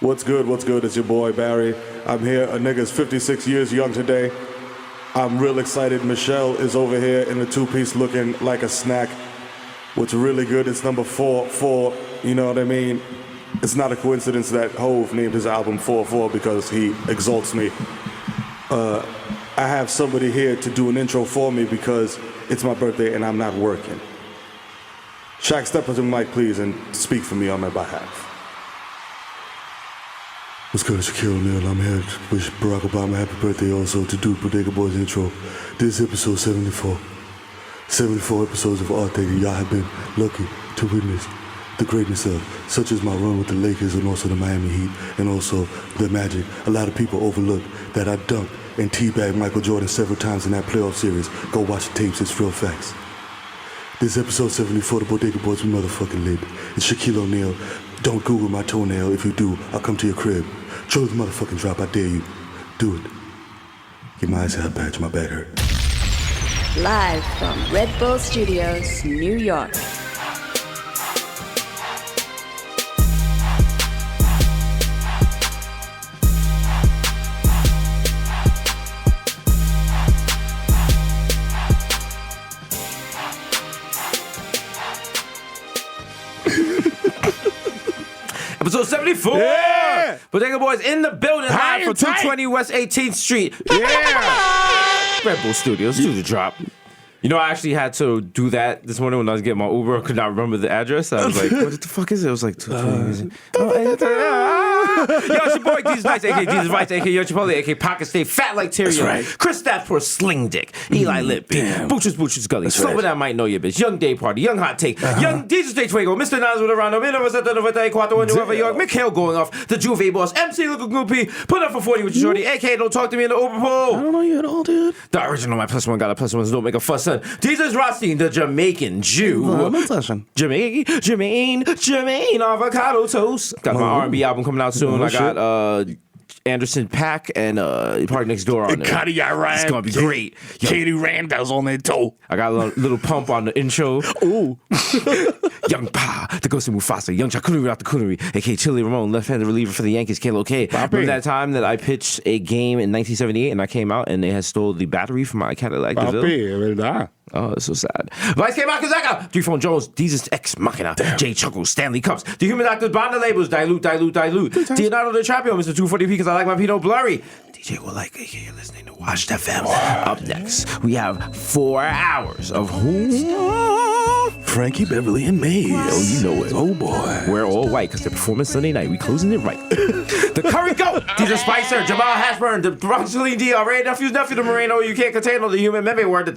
What's good? What's good? It's your boy Barry. I'm here. A nigga's 56 years young today. I'm real excited. Michelle is over here in a two-piece looking like a snack. What's really good is number 4, you know what I mean? It's not a coincidence that Hove named his album 4 because he exalts me. I have somebody here to do an intro for me because it's my birthday and I'm not working. Shaq, step up to the mic, please, and speak for me on my behalf. What's good, it's Shaquille O'Neal. I'm here to wish Barack Obama happy birthday also to do Bodega Boys intro. This is episode 74. 74 episodes of Art Thing, and y'all have been lucky to witness the greatness of, such as my run with the Lakers and also the Miami Heat and also the Magic. A lot of people overlook that I dunked and teabagged Michael Jordan several times in that playoff series. Go watch the tapes, it's real facts. This is episode 74, the Bodega Boys, we motherfucking lit. It's Shaquille O'Neal. Don't Google my toenail. If you do, I'll come to your crib. Throw the motherfucking drop, I dare you. Do it. Get my eyes out, patch, my back hurt. Live from Red Bull Studios, New York. Episode 74! Yeah! Bodega Boys in the building, live from 220 West 18th Street. Yeah! Red Bull Studios, do the drop. You know, I actually had to do that this morning when I was getting my Uber. I could not remember the address. I was like, what the fuck is it? It was like 220. Yo, it's your boy, Jesus Vice, a.k.a. Jesus Vice, a.k.a. Yo Chipotle, a.k.a. Pocket State, Fat Like Tyrion, right. Chris Stafford, Sling Dick, Eli Lippy, Boochers Gully, Someone That Might Know Your Bitch, Young Day Party, Young Hot Take, Young Jesus State Fuego, Mr. Nas with Arando, 1994 in Nueva York, Mikhail going off, the Juve Boss, MC Little Goopy, put up for 40 with your shorty, a.k.a. Don't Talk to Me in the Uber Pool. I don't know you at all, dude. The original, my +1 got a +1, so don't make a fuss, son. Jesus Rothstein, the Jamaican Jew. Jermaine, avocado toast. Got my R&B album coming out soon. I got Anderson .Paak and Party Next Door on there. It's gonna be great. Katie Randall's on it too. I got a little pump on the intro. Ooh. Young Pa, the Ghost of Mufasa, Young Chakuri out the Coonery, a.k.a. Chili Ramon, left-handed reliever for the Yankees, Kalo K. Remember that time that I pitched a game in 1978 and I came out and they had stole the battery from my Cadillac DeVille? Oh, it's so sad. Vice K. Makazaka, 3 Phone Jones, Jesus X Machina, Jay Chuckles, Stanley Cups, The Human Doctors, Bond Labels, Dilute, Leonardo DiCaprio, Mr. 240p because I like my Pinot Blurry, DJ will like, aka you're listening to Watch FM. Up next, we have 4 hours of Frankie Beverly and Maze. Oh, you know it. Oh boy. We're all white because they're performing Sunday night. We closing it right. The Curry Goat, DJ Spicer, Jamal Hashburn, the Rosaline D, our Ray Nephew, the Moreno, you can't contain all the human memory word, the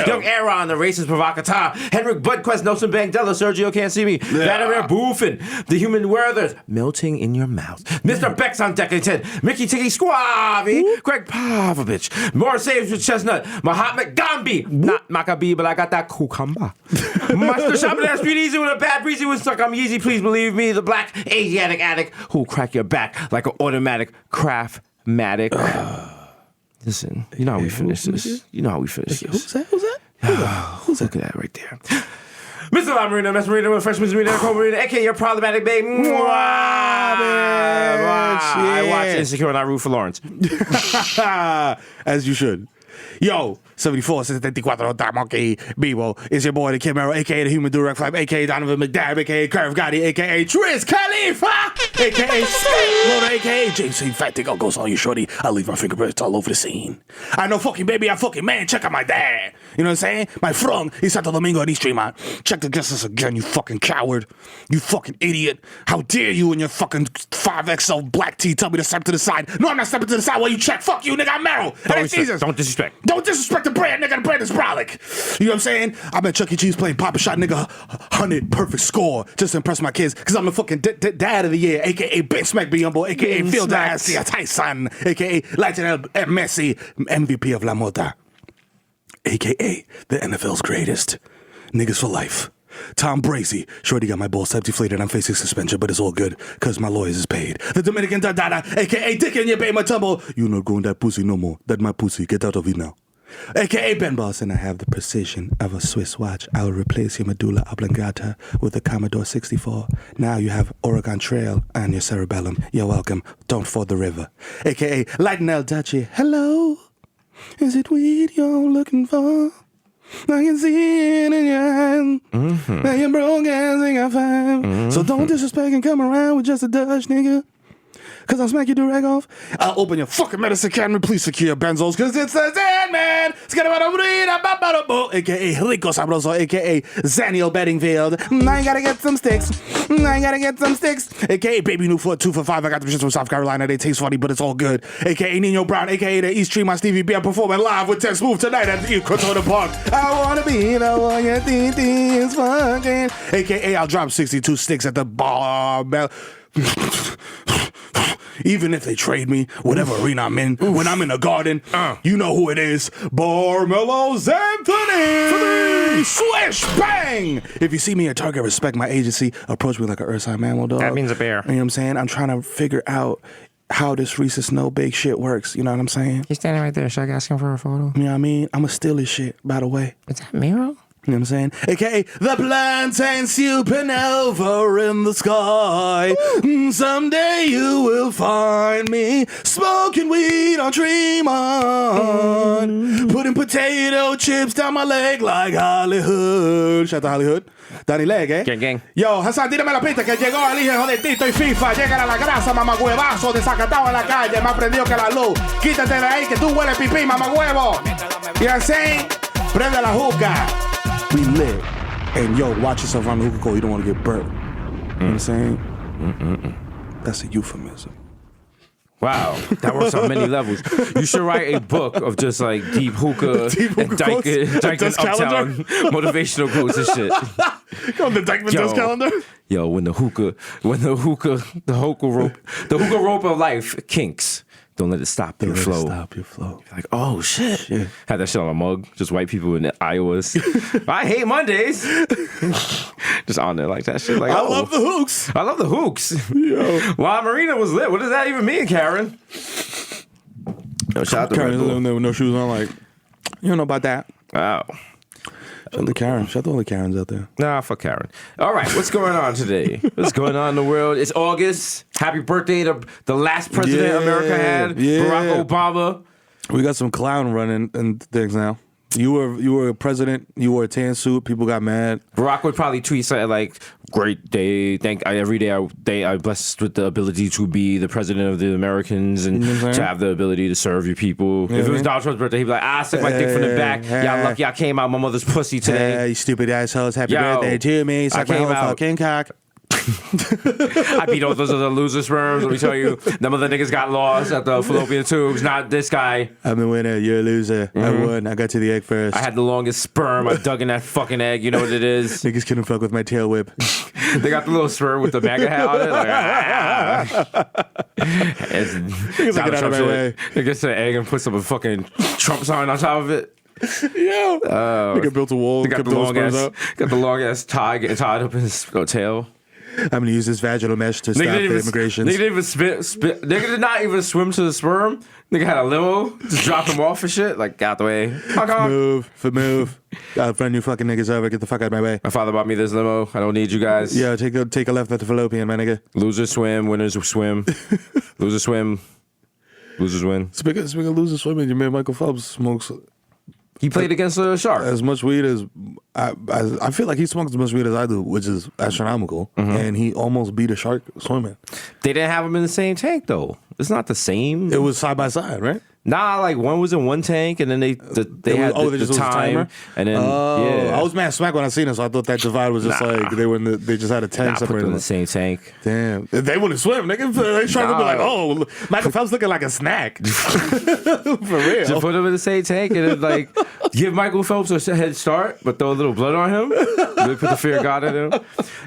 Young Aaron, the racist provocateur, Henrik Budquest, Nelson Bangdella, Sergio Can't See Me, Vladimir Boofin, the human Werthers, melting in your mouth, Mr. Bex on deck 10, Mickey Tiggy Squavi, Greg Pavlovich, More Saves with Chestnut, Mahatma Gandhi, not Maccabee, but I got that cucumber. Master shopping at Street Easy with a bad breezy with stuck. I'm Yeezy, please believe me. The black Asiatic addict who'll crack your back like an automatic craft-matic. Listen, you know how we finish this. You know how we finish this. Who's that? Look at that right there. Mr. La Marina, Miss Marina, Fresh Miss Marina, Cold Marina, a.k.a. your problematic babe. I watch Insecure and I root for Lawrence. As you should. Yo, 74, 74, Monkey, Bebo. It's your boy, the Kid Mero, a.k.a. the Human Direct Flame, a.k.a. Donovan McDabb, a.k.a. Curve Gotti, a.k.a. Triz Khalifa, a.k.a. Skate Loader, a.k.a. JC Fat Dick Goes on you, shorty. I leave my fingerprints all over the scene. I know fucking baby, I fucking man. Check out my dad. You know what I'm saying? My from is Santo Domingo and East Street, man. Check the guesses again, you fucking coward. You fucking idiot. How dare you in your fucking 5XL black tee tell me to step to the side. No, I'm not stepping to the side while you check. Fuck you, nigga. I'm Mero. Don't disrespect. Don't disrespect the brand, nigga. The brand is brolic. You know what I'm saying? I'm at Chuck E. Cheese playing Papa Shot, nigga. 100 perfect score just to impress my kids. Because I'm the fucking dad of the year, a.k.a. Ben Smack Biyombo, a.k.a. Phil Diastia Tyson, a.k.a. Lionel Messi, MVP of La Mota, a.k.a. the NFL's greatest. Niggas for life. Tom Brady. Shorty got my balls deflated. I'm facing suspension, but it's all good, because my lawyers is paid. The Dominican Dada, a.k.a. Dick in your baby, my tumble. You not going that pussy no more. That my pussy. Get out of it now. AKA Ben Boss, and I have the precision of a Swiss watch. I will replace your medulla oblongata with the Commodore 64. Now you have Oregon Trail and your cerebellum. You're welcome. Don't ford the river. AKA Lighten Duchy. Hello? Is it weed you're looking for? I can see it in your hand. Now you're broke as I got five. So don't disrespect and come around with just a Dutch nigga. Cause I'll smack your direct off. I'll open your fucking medicine cabinet. Please secure your benzos. Cause it's a Zen man. AKA Rico Sabroso. AKA Zaniel Bedingfield. I gotta get some sticks. AKA Baby New Foot 2 for 5. I got them shits from South Carolina. They taste funny, but it's all good. AKA Nino Brown. AKA the East Tree. My Stevie B. I'm performing live with Ted Smooth tonight at the Cortona Park. I wanna be the one your TT is fucking. AKA I'll drop 62 sticks at the bar. Even if they trade me, whatever arena I'm in, when I'm in the garden, you know who it is. Barmelos Anthony! Swish! Bang! If you see me at Target, respect my agency, approach me like an Earth Sign Mammal dog. That means a bear. You know what I'm saying? I'm trying to figure out how this Reese's Snow Bake shit works. You know what I'm saying? He's standing right there. Should I ask him for a photo? You know what I mean? I'ma steal his shit, by the way. Is that Miro? You know what I'm saying? AKA the plantain supernova in the sky. Someday you will find me smoking weed on Tremont. Putting potato chips down my leg like Hollywood. Shout out to Hollywood. Danny Leg, eh? Gang, gang. Yo, Hassan, tírame la pista que llegó el hijo de Tito y FIFA. Llegan a la grasa, mamagüevazo, desacatado en la calle, más prendido que la luz. Quítate de ahí que tú hueles pipí, mamagüevo. You know what I'm saying? Prende la juca. We lit. And yo, watch yourself around the hookah cold. You don't want to get burnt. You know what I'm saying? That's a euphemism. Wow, that works on many levels. You should write a book of just like deep hookah and Dyken Uptown motivational quotes and shit. Go on the Dykeman Dust calendar. Yo, the hookah rope of life kinks. Don't let it stop your flow. Stop your flow. You're like, oh shit. Had that shit on a mug. Just white people in Iowa's. I hate Mondays. Just on there like that shit. Like, I love the hooks. I love the hooks. Yo. La Marina was lit. What does that even mean, Karen? Yo, shout out to Karen Red Bull. with no shoes on. Like, you don't know about that. Wow. Shout out to Karen. Shout out to all the Karens out there. Nah, fuck Karen. All right, what's going on today? What's going on in the world? It's August. Happy birthday to the last president America had, Barack Obama. We got some clown running and things now. You were a president. You wore a tan suit. People got mad. Barack would probably tweet something like, "Great day. Every day I'm blessed with the ability to be the president of the Americans and to have the ability to serve you people." If it was Donald Trump's birthday, he'd be like, "Suck my dick from the back. Y'all lucky I came out my mother's pussy today. You stupid assholes. Happy birthday to me. Suck my whole fucking cock." I beat all those other loser sperms. Let me tell you, them other niggas got lost at the fallopian tubes. Not this guy. I'm the winner. You're a loser. I won. I got to the egg first. I had the longest sperm. I dug in that fucking egg. You know what it is? Niggas couldn't fuck with my tail whip. They got the little sperm with the MAGA hat on it. Like, Niggas like, get out of my way. They get to the egg and put some fucking Trump sign on top of it. Yo. Nigga built a wall. They got the long ass tie getting tied up in his tail. I'm gonna use this vaginal mesh to stop the immigration. Nigga didn't even nigga did not even swim to the sperm. Nigga had a limo, just dropped him off and shit. Like, get out the way. Move. I'll friend you fucking niggas over. Get the fuck out of my way. My father bought me this limo. I don't need you guys. Yeah, take a left at the fallopian, my nigga. Losers swim, winners swim. Losers swim. Losers win. Speaking of losers swimming, your man Michael Phelps smokes. He played against a shark. As much weed as I feel like he smokes as much weed as I do, which is astronomical. And he almost beat a shark swimming. They didn't have him in the same tank though. It's not the same. It was side by side, right? Nah, like one was in one tank, and then they had the time, and then I was mad smack when I seen it, so I thought that divide was just like they just had a tank separated. Put them in the same tank. Damn, they wouldn't swim. They trying to be like, oh, Michael Phelps looking like a snack. For real. Just put them in the same tank, and then like give Michael Phelps a head start, but throw a little blood on him. Really put the fear of God in him.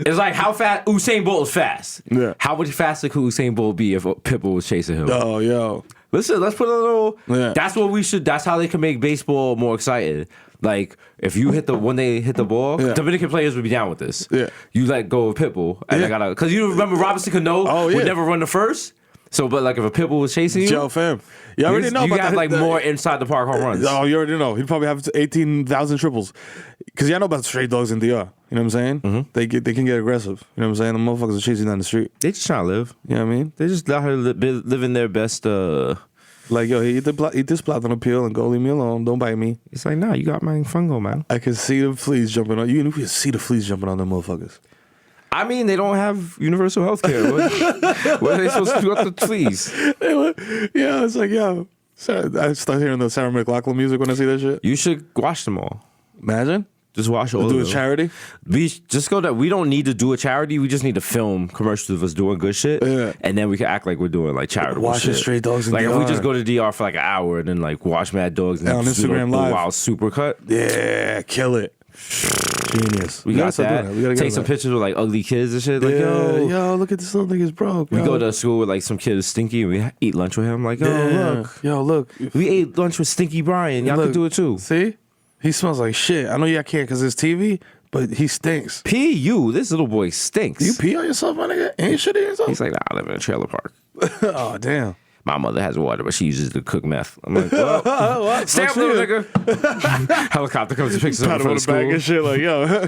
It's like how fast Usain Bolt is fast. Yeah. How much faster could Usain Bolt be if Pitbull was chasing him? Oh, yo. Listen, let's put a little. Yeah. That's what we should. That's how they can make baseball more exciting. Like if you when they hit the ball, Dominican players would be down with this. Yeah. You let go of Pitbull, and I gotta because you remember Robinson Cano would never run the first. So, but like if a pit bull was chasing you, Yo, fam. You already know you about got the, like more inside the park home runs. Oh, you already know. He'd probably have 18,000 triples. Because y'all know about stray dogs in DR. You know what I'm saying? Mm-hmm. They can get aggressive. You know what I'm saying? The motherfuckers are chasing down the street. They just trying to live. You know what I mean? They just out here living their best. Like, yo, eat this platinum peel and go leave me alone. Don't bite me. It's like, nah, you got my fungo, man. I can see the fleas jumping on. You can see the fleas jumping on them motherfuckers. I mean, they don't have universal health care. What are they supposed to do with the fleas? Yeah, it's like, yo. I start hearing the Sarah McLachlan music when I see that shit. You should wash them all. Imagine. Just wash all of Do them. a charity. We just go that we don't need to do a charity. We just need to film commercials of us doing good shit, and then we can act like we're doing like charitable Watching shit. stray dogs in like if we DR. just go to DR for like an hour and then like watch Mad Dogs and On just do Instagram the Live. wild supercut. Yeah, kill it. Genius. We gotta got start that. doing We gotta Take get some that. pictures with like ugly kids and shit. Like Yo, look at this little nigga's broke. we yo. go to school with like some kid is stinky and we eat lunch with him. Like, look, Yo, look. we ate lunch with Stinky Brian. Y'all Look, can do it too. See? He smells like shit. I know y'all can't because it's TV, but he stinks. P.U. This little boy stinks. You pee on yourself, my nigga? Ain't shit in yourself? He's like, nah, I live in a trailer park. Oh, damn. My mother has water, but she uses it to cook meth. I'm like, well, stay up, little nigga. Helicopter comes and picks us up Pat him from on the the back school. and shit like, yo,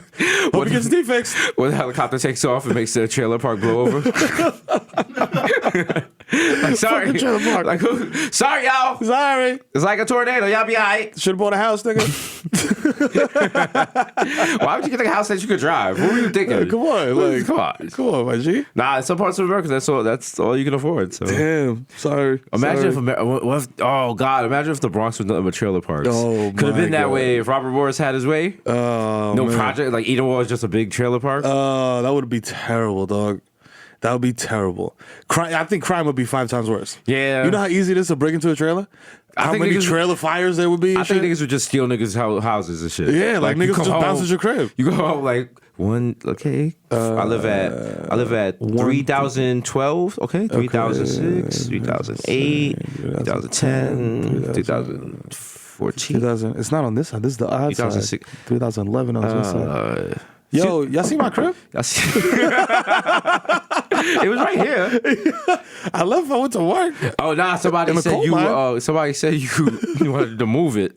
hope he gets defects. When the helicopter takes off, it makes the trailer park blow over. Like, sorry. Fucking trailer park. Like, sorry, y'all. Sorry. It's like a tornado. Y'all be all right. Should have bought a house, nigga. Why would you get a house that you could drive? What were you thinking? Come on. Like, Come on. my G. Nah, in some parts of America, that's all you can afford. So Damn. Sorry. imagine Sorry. oh God, imagine if the Bronx was nothing but trailer parks. Oh, could have my been that God. way if Robert Morris had his way. Oh, No man. project, like Edenwald was just a big trailer park. That would be terrible, dog. That would be terrible. I think crime would be 5 times worse. Yeah. You know how easy it is to break into a trailer? How think many niggas- trailer fires there would be? I and think shit? niggas would just steal niggas' houses and shit. Yeah, like you niggas come just home- bounce at your crib. You go home like one. Okay, I live at 3012. Okay, 3006, 2008, 2010, 2014. 2000. It's not on this side. This is the odd side. 2006. 2011 on this side. Yo, y'all see my crib? I see. It was right here. I left. I went to work. Oh nah! Somebody In the said coal you. mine? Somebody said you wanted to move it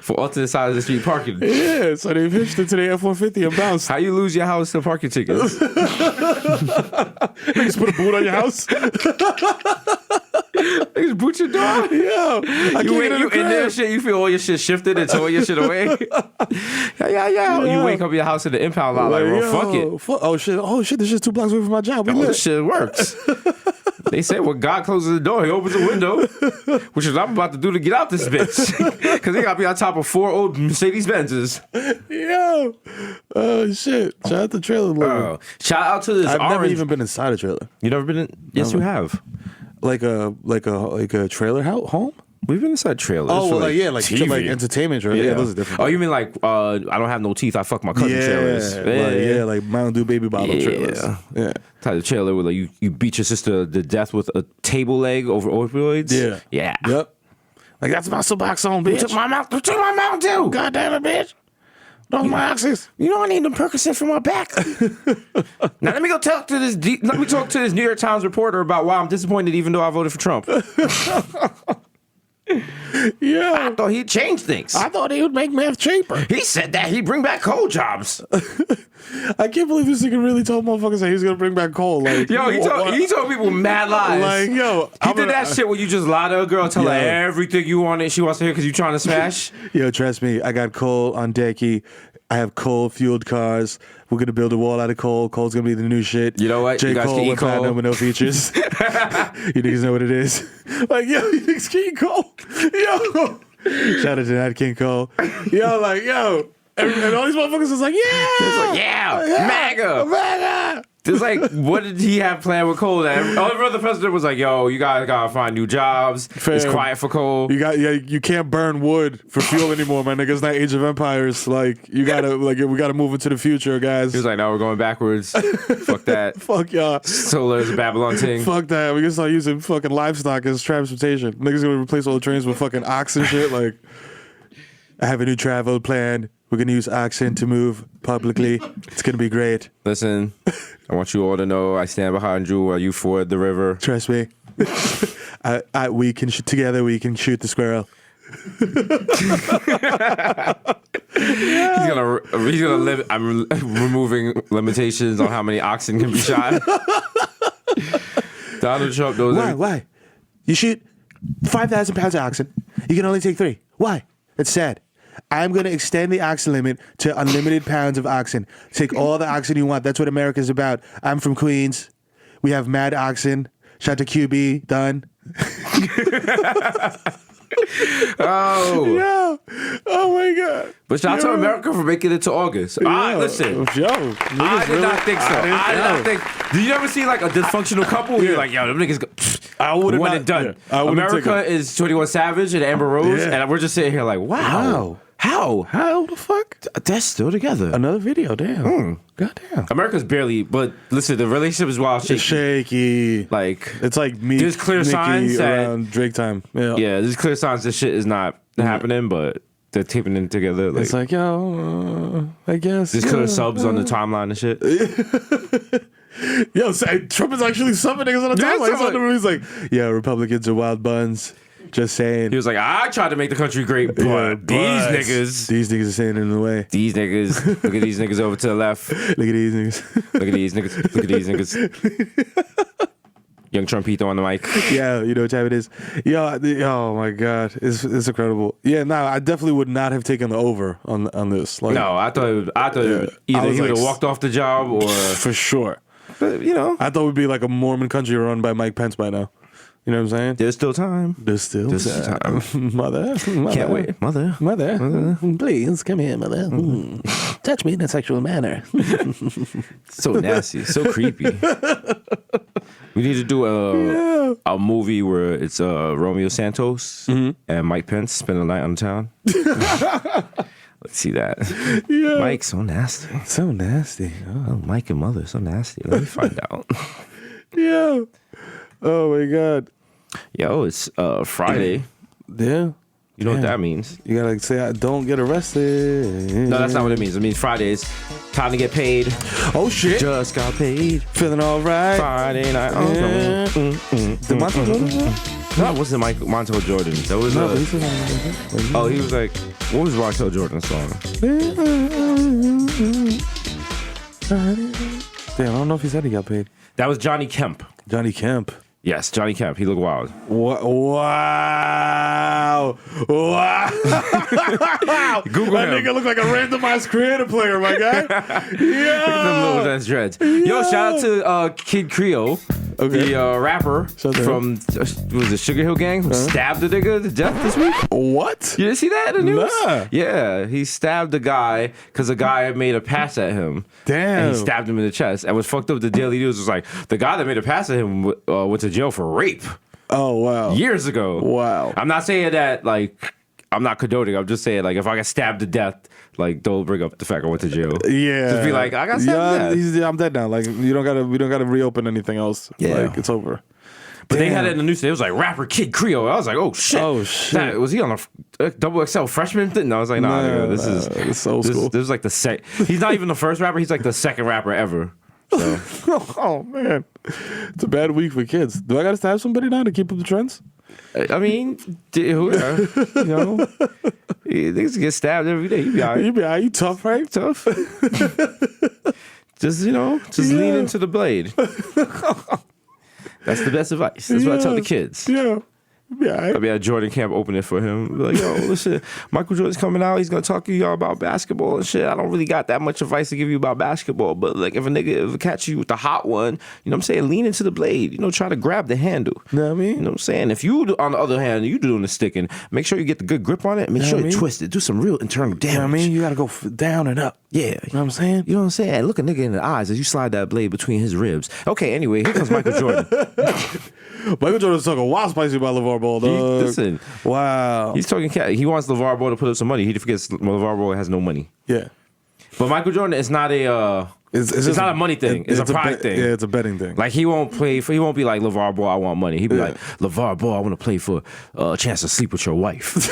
for alternate side of the street parking. Yeah, so they hitched it to the F-150 and bounced. How you lose your house to parking tickets? Niggas put a boot on your house. Niggas boot your door. Yo, I You can't wake get in you the in there, crib. shit. You feel all your shit shifted and tore your shit away. Yeah. You wake up in your house in the impound lot like, well, fuck it. Oh shit! This shit's 2 blocks away from my job. We Oh, lit. this shit works. They say when God closes the door, he opens the window, which is what I'm about to do to get out this bitch. Because they got to be on top of 4 old Mercedes Benzes. Yo, oh shit! Shout out to trailer living. Shout out to this I've orange. never even been inside a trailer, You never been in? Yes, you have. like a trailer home. We've been inside trailers. Oh, for, well, TV. like entertainment trailer. Yeah, those are different. Oh, you mean like I don't have no teeth. I fuck my cousin trailers. Like Mountain Dew baby bottle trailers. Yeah. Type of trailer where like you beat your sister to death with a table leg over opioids. Yeah. Yep. Like that's my Suboxone, bitch. Took my Mountain Dew. God damn it, bitch. Those my oxys. You know I need them Percocet for my back. Now let me talk to this New York Times reporter about why I'm disappointed, even though I voted for Trump. Yeah. I thought he'd change things. I thought he would make meth cheaper. He said that he'd bring back coal jobs. I can't believe this nigga really told motherfuckers that he was gonna bring back coal. Like, Yo, he told people mad lies. like, yo, He did that shit where you just lie to a girl, tell her Yeah. everything you want and she wants to hear because you trying to smash. Yo, trust me, I got coal on decky. I have coal-fueled cars. We're gonna build a wall out of coal. Coal's gonna be the new shit. You know what? J. You guys Cole can eat went coal. platinum with no features. You niggas know what it is. Like, yo, you niggas can eat coal. Yo, shout out to Nat King Cole. Yo, like, yo, and all these motherfuckers is like, yeah, It's like, yeah, MAGA. MAGA. It's like, what did he have planned with coal? That every other president was like, yo, you guys gotta find new jobs. It's Fam. quiet for coal. You can't burn wood for fuel anymore, man. Nigga, it's not Age of Empires. Like, you gotta, we gotta move into the future, guys. He was like, no, we're going backwards. Fuck that. Fuck y'all. Solar is a Babylon thing. Fuck that. We can start using fucking livestock as transportation. Niggas gonna replace all the trains with fucking ox and shit. Like, I have a new travel plan. We're gonna use accent to move publicly. It's gonna be great. Listen, I want you all to know I stand behind you while you ford the river. Trust me. We can together. We can shoot the squirrel. He's gonna live. I'm removing limitations on how many oxen can be shot. Donald Trump knows. Why? You shoot 5,000 pounds of oxen. You can only take 3. Why? It's sad. I'm going to extend the oxen limit to unlimited pounds of oxen. Take all the oxen you want. That's what America's about. I'm from Queens. We have mad oxen. Shout to QB. Done. Oh. Yeah. Oh my God. But shout out to America for making it to August. Listen. I did not think so. I did not think. Did you ever see like a dysfunctional couple where you're like, yo, them niggas I would have one and done. Yeah, America is 21 Savage and Amber Rose, Yeah. and we're just sitting here like, wow. How? How the fuck? They're still together. Another video, damn. Goddamn. America's barely, but listen, the relationship is wild shaky. It's shaky. Like, It's like me. There's clear Nicki signs that- around Drake time. Yeah. yeah, there's clear signs this shit is not happening, but they're taping it together. Like, It's like, yo, I guess. there's clear subs on the timeline and shit. Yo, Trump is actually subbing niggas on the Yeah, timeline. someone- He's like, yeah, Republicans are wild buns. Just saying. He was like, I tried to make the country great, but Yeah, these but niggas, These niggas are saying it in the way. these niggas, look at these niggas over to the left. Look at these niggas. Look at these niggas. Look at these niggas. Young Trumpito on the mic. Yeah, you know what time it is. Oh my God. It's incredible. Yeah, no, I definitely would not have taken the over on this. Like, No, I thought I either was he would have like- walked off the job or, for sure. but, you know, I thought it would be like a Mormon country run by Mike Pence by now. You know what I'm saying? there's still time. There's still There's time. Mother. Can't wait. Mother. Please come here, mother. Touch me in a sexual manner. So nasty. So creepy. We need to do a movie where it's Romeo Santos and Mike Pence spend the night on the town. Let's see that. Yeah. Mike, so nasty. So nasty. Oh, Mike and Mother, so nasty. Let me find out. Yeah. Oh my God. Yo, it's Friday. Yeah. You know what that means? You gotta say, I don't get arrested. No, that's not what it means. It means Fridays. Time to get paid. Oh shit. Just got paid. Feeling all right. Friday night. Yeah. The Montel Jordan? No, it wasn't Montel Jordan. That was No, he said he was like, what was Montel Jordan's song? Damn, I don't know if he said he got paid. That was Johnny Kemp. Johnny Kemp. Yes, Johnny Kemp. He looked wild. Wow. Google That him. nigga look like a randomized creator player, my guy. Them little Yeah. dance dreads. Yo, shout out to Kid Creole, Okay. the rapper Shout out to from was it Sugar Hill Gang who stabbed the nigga to death this week. What? You didn't see that in the news? Nah. Yeah, he stabbed the guy because the guy made a pass at him. Damn. And he stabbed him in the chest. And what's fucked up, the Daily News was like, the guy that made a pass at him went to jail for rape Oh, wow. years ago. Wow. I'm not saying that, like, I'm not condoning. I'm just saying, like, if I get stabbed to death, like, don't bring up the fact I went to jail. Yeah. Just be like, I got stabbed to death. I'm dead now. Like, we don't gotta reopen anything else. Yeah. Like, it's over. But they had Damn. it in the news. It was like rapper Kid Creole. I was like, oh shit. Oh, shit. That- was he on a double XL freshman thing? No, I was like, nah, No, nigga, this is it's old school. This is like the He's not even the first rapper. He's like the second rapper ever. So Oh man, it's a bad week for kids. Do I gotta stab somebody now to keep up the trends? I mean, you know, niggas get stabbed every day. You be all right. You tough, right? Tough. Just lean into the blade. That's the best advice. That's what I tell the kids. Yeah. Yeah. I mean, at Jordan Camp open it for him. Be like, yo, listen, Michael Jordan's coming out. He's gonna talk to y'all about basketball and shit. I don't really got that much advice to give you about basketball, but like, if a nigga ever catch you with the hot one, you know what I'm saying? Lean into the blade. You know, try to grab the handle. Know what I mean? You know what I'm saying? If you, on the other hand, you doing the sticking, make sure you get the good grip on it. Make sure what I you mean? twist it. Do some real internal damage. You know what I mean? You gotta go down and up. Yeah. You know what I'm saying? You know what I'm saying? Look a nigga in the eyes as you slide that blade between his ribs. Okay, anyway, here comes Michael Jordan. Michael Jordan's talking wild spicy about LeVar Ball, dog. Listen, Wow. he's talking cat. He wants LeVar Ball to put up some money. He forgets LeVar Ball has no money. Yeah. But Michael Jordan is not a. It's just- not a money thing. It's a pride thing. Yeah, it's a betting thing. Like he won't play for. He won't be like LeVar Ball. I want money. He'd be like LeVar Ball. I want to play for a chance to sleep with your wife.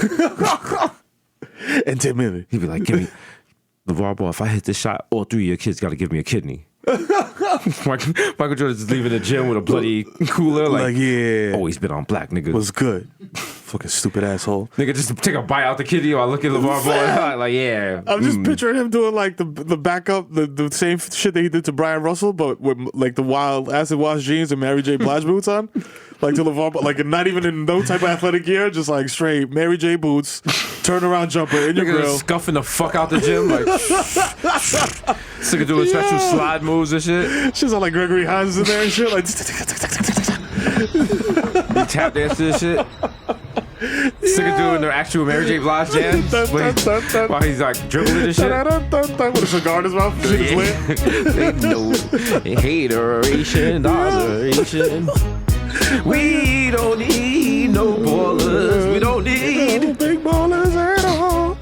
and 10 million. He'd be like, give me LeVar Ball, if I hit this shot, all 3 of your kids got to give me a kidney. Michael Jordan's just leaving the gym with a bloody cooler. Like, yeah. always been on black niggas. Was good. Fucking stupid asshole. Nigga just take a bite out the kidney while I look at LeVar Ball. Like, yeah. I'm just picturing him doing like the backup, the same shit that he did to Brian Russell, but with like the wild acid wash jeans and Mary J. Blige boots on. Like to LeVar Ball, like not even in no type of athletic gear, just like straight Mary J. boots, turnaround jumper in your Nigga grill. scuffing the fuck out the gym. Like, nigga doing special slide moves and shit. Shit's all like Gregory Hines in there and shit. Like, He tap dance to this shit. Nigga doing the actual Mary J. Blige dance while he's like dribbling and shit. with a cigar in his mouth. Shit is lit. They know hateration, dollaration. We don't need no ballers. We don't need. Big ballers at all.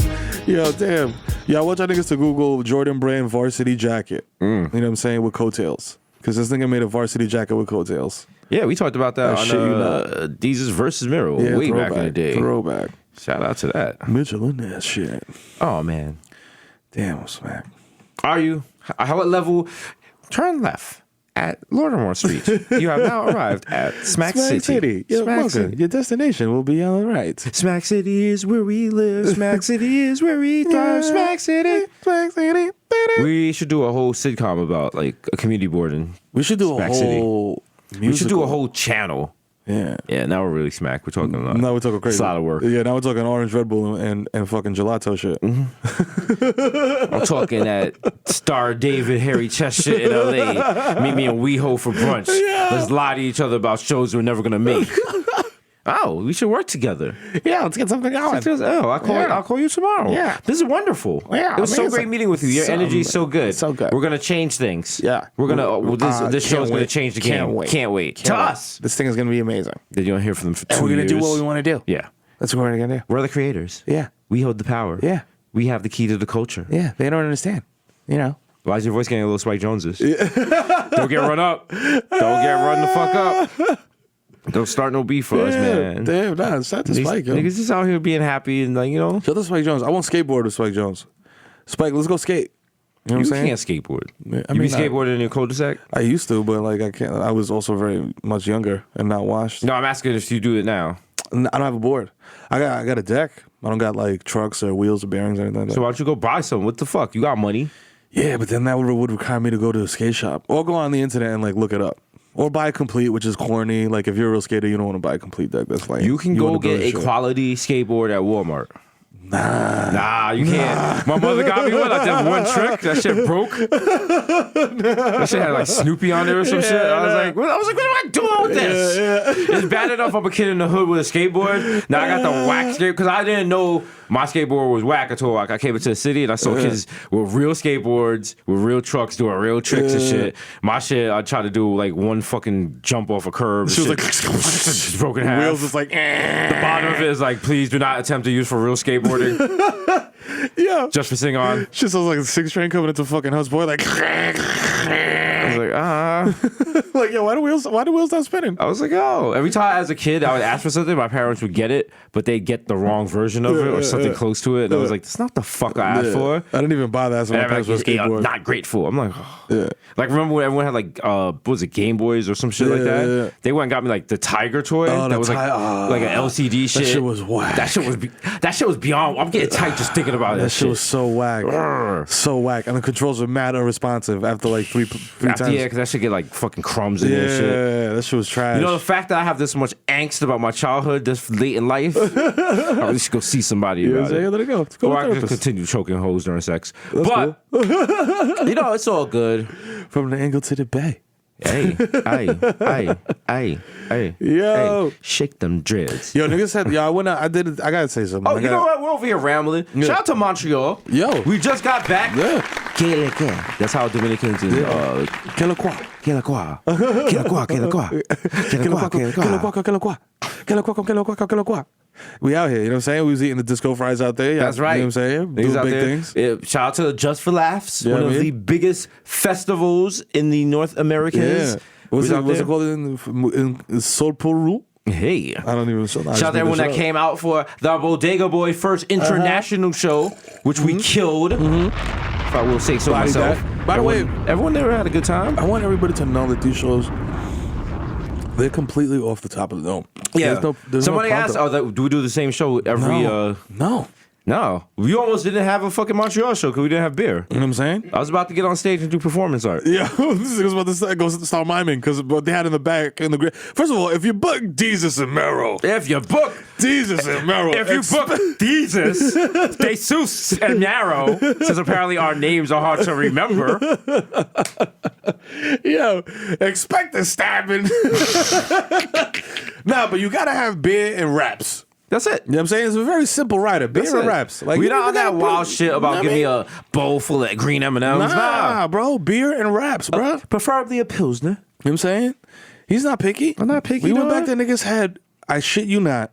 Yo, damn. Yeah, I want y'all niggas to Google Jordan Brand varsity jacket. You know what I'm saying? With coattails. Because this nigga made a varsity jacket with coattails. Yeah, we talked about that shit you know. on Deezus versus Miro way back in the day. Throwback. Shout out to that. Mitchell in that shit. Oh, man. Damn, I'm smack. Are you? How what level? Turn left at Lorimer Street. You have now arrived at Smack City. You're Smack welcome. City. Your destination will be on the right. Smack City is where we live. Smack City is where we thrive. Smack City. Smack City. We should do a whole sitcom about like a community board and We should do a Smack City. whole musical. We should do a whole channel. Yeah. Yeah, now we're really smack. We're talking a lot. Now we're talking crazy. It's a lot of work. Yeah, now we're talking Orange Red Bull and fucking gelato shit. I'm talking that Star David Harry Chess shit in LA. Meet me in WeHo for brunch. Let's lie to each other about shows we're never gonna make. Oh, we should work together. Yeah, let's get something going. I'll call you tomorrow. Yeah. This is wonderful. Yeah, it was so amazing. great meeting with you. Your energy is so good. So good. We're gonna change things. Yeah. We're gonna. This can't show's gonna wait. change the Can't game. wait. Can't wait. To us. This thing is gonna be amazing. Did you want to hear from them for 2 And we're gonna years? do what we want to do. Yeah. That's what we're gonna do. We're the creators. Yeah. We hold the power. Yeah. We have the key to the culture. Yeah. They don't understand. You know. Why is your voice getting a little Spike Joneses? Don't get run up. Don't get run the fuck up. Don't start no beef for us, man. Damn, nah, it's not the These Spike, yo. niggas just out here being happy and like, you know. Shout out to Spike Jones. I want skateboard with Spike Jones. Spike, let's go skate. You know what You I'm saying? can't skateboard. Yeah, I You be mean, skateboarding in your cul-de-sac? I used to, but like I can't. I was also very much younger and not washed. No, I'm asking if you do it now. I don't have a board. I got a deck. I don't got like trucks or wheels or bearings or anything like that. So why don't you go buy some? What the fuck? You got money. Yeah, but then that would require me to go to a skate shop or go on the internet and like look it up. Or buy a complete, which is corny. Like if you're a real skater, you don't want to buy a complete deck. That's lame. You can go wanna get to a shit. quality skateboard at Walmart. Nah, you can't. My mother got me one. I did one trick. That shit broke. That shit had like Snoopy on there or some shit. I was like, what am I doing with this? It's bad enough I'm a kid in the hood with a skateboard. Now I got the whack skate because I didn't know my skateboard was whack until like I came into the city and I saw kids with real skateboards, with real trucks doing real tricks and shit. My shit, I tried to do like one fucking jump off a curb. She was shit. like, Just broken half. wheels is like, The bottom of it is like, please do not attempt to use for real skateboarding. yeah. Just for sitting on. Shit sounds like a 6 train coming into fucking Hus Boy. Like, I was like, like, yo, why the wheels not spinning? I was like, oh. Every time as a kid, I would ask for something, my parents would get it, but they'd get the wrong version of it or something close to it. And I was like, that's not the fuck I asked for. I didn't even bother asking my And I'm parents for a like, yeah, skateboard. not grateful. I'm like, oh. Like, remember when everyone had like, what was it, Game Boys or some shit like that? Yeah. They went and got me like the Tiger toy. Oh, that the was like, like an LCD shit. That shit was whack. That shit was beyond. I'm getting tight just thinking about That shit was so whack. Urgh. So whack. And the controls were mad unresponsive after like three After, times. yeah, because that shit get like fucking crumbs in there and shit. Yeah, that shit was trash. You know, the fact that I have this much angst about my childhood this late in life, I really should go see somebody You know what about I'm saying? it. Let it go. Let's go Or to I can just therapist. continue choking hoes during sex. But, you know, it's all good. From the angle to the bay. Hey, hey. Yo. Hey, shake them dreads. Yo, niggas said, yo, I gotta say something. Oh, I you know what? We're over here rambling. Yeah. Shout out to Montreal. Yo. We just got back. Yeah. That's how Dominicans is. Que le quoi? Que le quoi? Que le quoi? Que le quoi? Que le quoi? Que le quoi? Que le quoi? Que le quoi? Que le quoi? Que le quoi? We out here, you know what I'm saying? We was eating the disco fries out there. That's right. You know what I'm saying? Niggas Doing out big there. things. Yeah, shout out to Just for Laughs, Yeah, one I of mean. the biggest festivals in the North Americas. Yeah. What's out it there. called in Soul Pool? Hey. I don't even. Shout out to everyone that came out for the Bodega Boy first international show, which we killed. I will say so Body myself. that. By the way, everyone there had a good time. I want everybody to know that these shows, they're completely off the top of the dome. Yeah. There's Somebody no asked, do we do the same show every? No. No, we almost didn't have a fucking Montreal show because we didn't have beer. You know what I'm saying? I was about to get on stage and do performance art. Yeah, this is about to start miming because what they had in the back in the first of all, if you book Jesus and Mero, If you book, Jesus and Mero, if you book Jesus, Jesus and Narrow, since apparently our names are hard to remember. yo, expect a stabbing. Nah, but you gotta have beer and raps. That's it. You know what I'm saying? It's a very simple rider. Beer That's and it. raps. Like we you not don't on that gotta wild put- shit about you know give me what a bowl full of green M&Ms. I mean? Nah. Nah, bro. Beer and raps, bro. You know Preferably a Pilsner. what I'm saying? He's not picky. I'm not picky, We went dog. back there, niggas had, I shit you not,